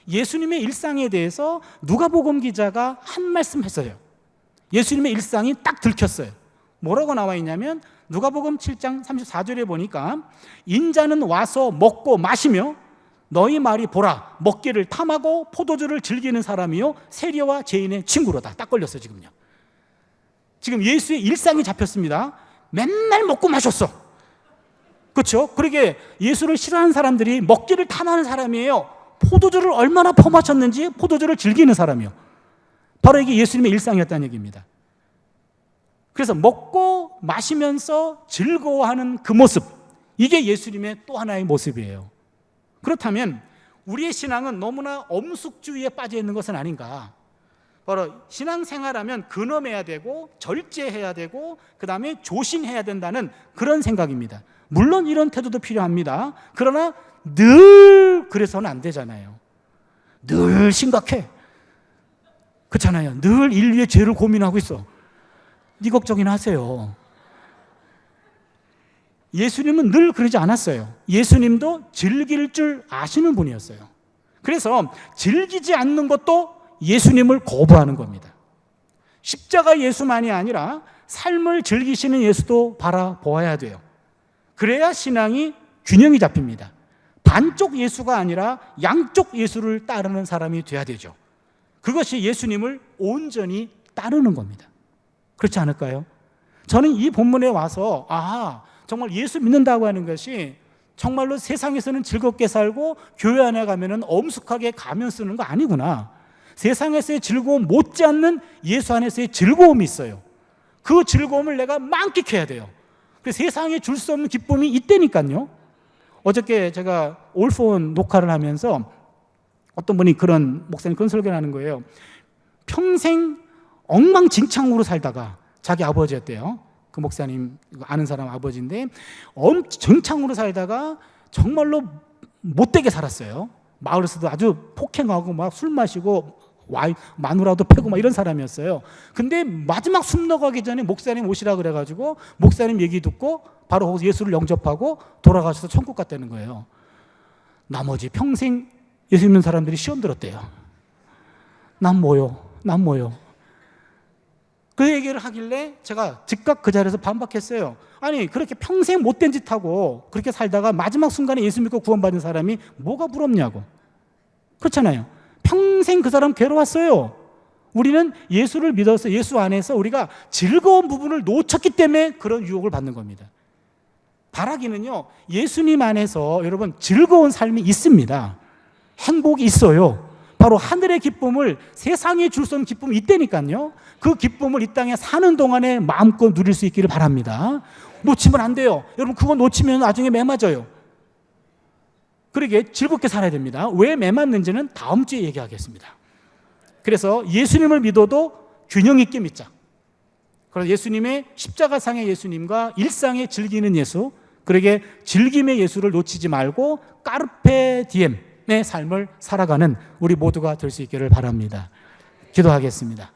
예수님의 일상에 대해서 누가복음 기자가 한 말씀 했어요. 예수님의 일상이 딱 들켰어요. 뭐라고 나와 있냐면 누가복음 7장 34절에 보니까 인자는 와서 먹고 마시며 너희 말이 보라, 먹기를 탐하고 포도주를 즐기는 사람이요 세리와 죄인의 친구로다. 딱 걸렸어요. 지금 예수의 일상이 잡혔습니다. 맨날 먹고 마셨어. 그렇죠? 그러게 예수를 싫어하는 사람들이 먹기를 탐하는 사람이에요. 포도주를 얼마나 퍼마셨는지 포도주를 즐기는 사람이요. 바로 이게 예수님의 일상이었다는 얘기입니다. 그래서 먹고 마시면서 즐거워하는 그 모습, 이게 예수님의 또 하나의 모습이에요. 그렇다면 우리의 신앙은 너무나 엄숙주의에 빠져 있는 것은 아닌가? 바로 신앙생활하면 근엄해야 되고 절제해야 되고 그 다음에 조심해야 된다는 그런 생각입니다. 물론 이런 태도도 필요합니다. 그러나 늘 그래서는 안 되잖아요. 늘 심각해. 그렇잖아요. 늘 인류의 죄를 고민하고 있어. 네 걱정이나 하세요. 예수님은 늘 그러지 않았어요. 예수님도 즐길 줄 아시는 분이었어요. 그래서 즐기지 않는 것도 예수님을 거부하는 겁니다. 십자가 예수만이 아니라 삶을 즐기시는 예수도 바라보아야 돼요. 그래야 신앙이 균형이 잡힙니다. 반쪽 예수가 아니라 양쪽 예수를 따르는 사람이 돼야 되죠. 그것이 예수님을 온전히 따르는 겁니다. 그렇지 않을까요? 저는 이 본문에 와서 정말 예수 믿는다고 하는 것이 정말로 세상에서는 즐겁게 살고 교회 안에 가면은 엄숙하게 가면 쓰는 거 아니구나. 세상에서의 즐거움 못지않는 예수 안에서의 즐거움이 있어요. 그 즐거움을 내가 만끽해야 돼요. 세상에 줄 수 없는 기쁨이 있다니까요. 어저께 제가 올폰 녹화를 하면서 어떤 분이 목사님 그런 설교를 하는 거예요. 평생 엉망진창으로 살다가 자기 아버지였대요. 그 목사님 아는 사람 아버지인데 정창으로 살다가 정말로 못되게 살았어요. 마을에서도 아주 폭행하고 막 술 마시고 마누라도 패고 막 이런 사람이었어요. 근데 마지막 숨 넘어가기 전에 목사님 오시라 그래가지고 목사님 얘기 듣고 바로 거기서 예수를 영접하고 돌아가셔서 천국 갔다는 거예요. 나머지 평생 예수 믿는 사람들이 시험 들었대요. 난 뭐요? 그 얘기를 하길래 제가 즉각 그 자리에서 반박했어요. 아니 그렇게 평생 못된 짓 하고 그렇게 살다가 마지막 순간에 예수 믿고 구원받은 사람이 뭐가 부럽냐고. 그렇잖아요. 평생 그 사람 괴로웠어요. 우리는 예수를 믿어서 예수 안에서 우리가 즐거운 부분을 놓쳤기 때문에 그런 유혹을 받는 겁니다. 바라기는요, 예수님 안에서 여러분 즐거운 삶이 있습니다. 행복이 있어요. 바로 하늘의 기쁨을 세상에 줄 수 없는 기쁨이 있다니까요. 그 기쁨을 이 땅에 사는 동안에 마음껏 누릴 수 있기를 바랍니다. 놓치면 안 돼요. 여러분 그거 놓치면 나중에 매맞아요. 그러게 즐겁게 살아야 됩니다. 왜 매맞는지는 다음 주에 얘기하겠습니다. 그래서 예수님을 믿어도 균형 있게 믿자. 그래서 예수님의 십자가상의 예수님과 일상에 즐기는 예수, 그러게 즐김의 예수를 놓치지 말고 까르페 디엠의 삶을 살아가는 우리 모두가 될 수 있기를 바랍니다. 기도하겠습니다.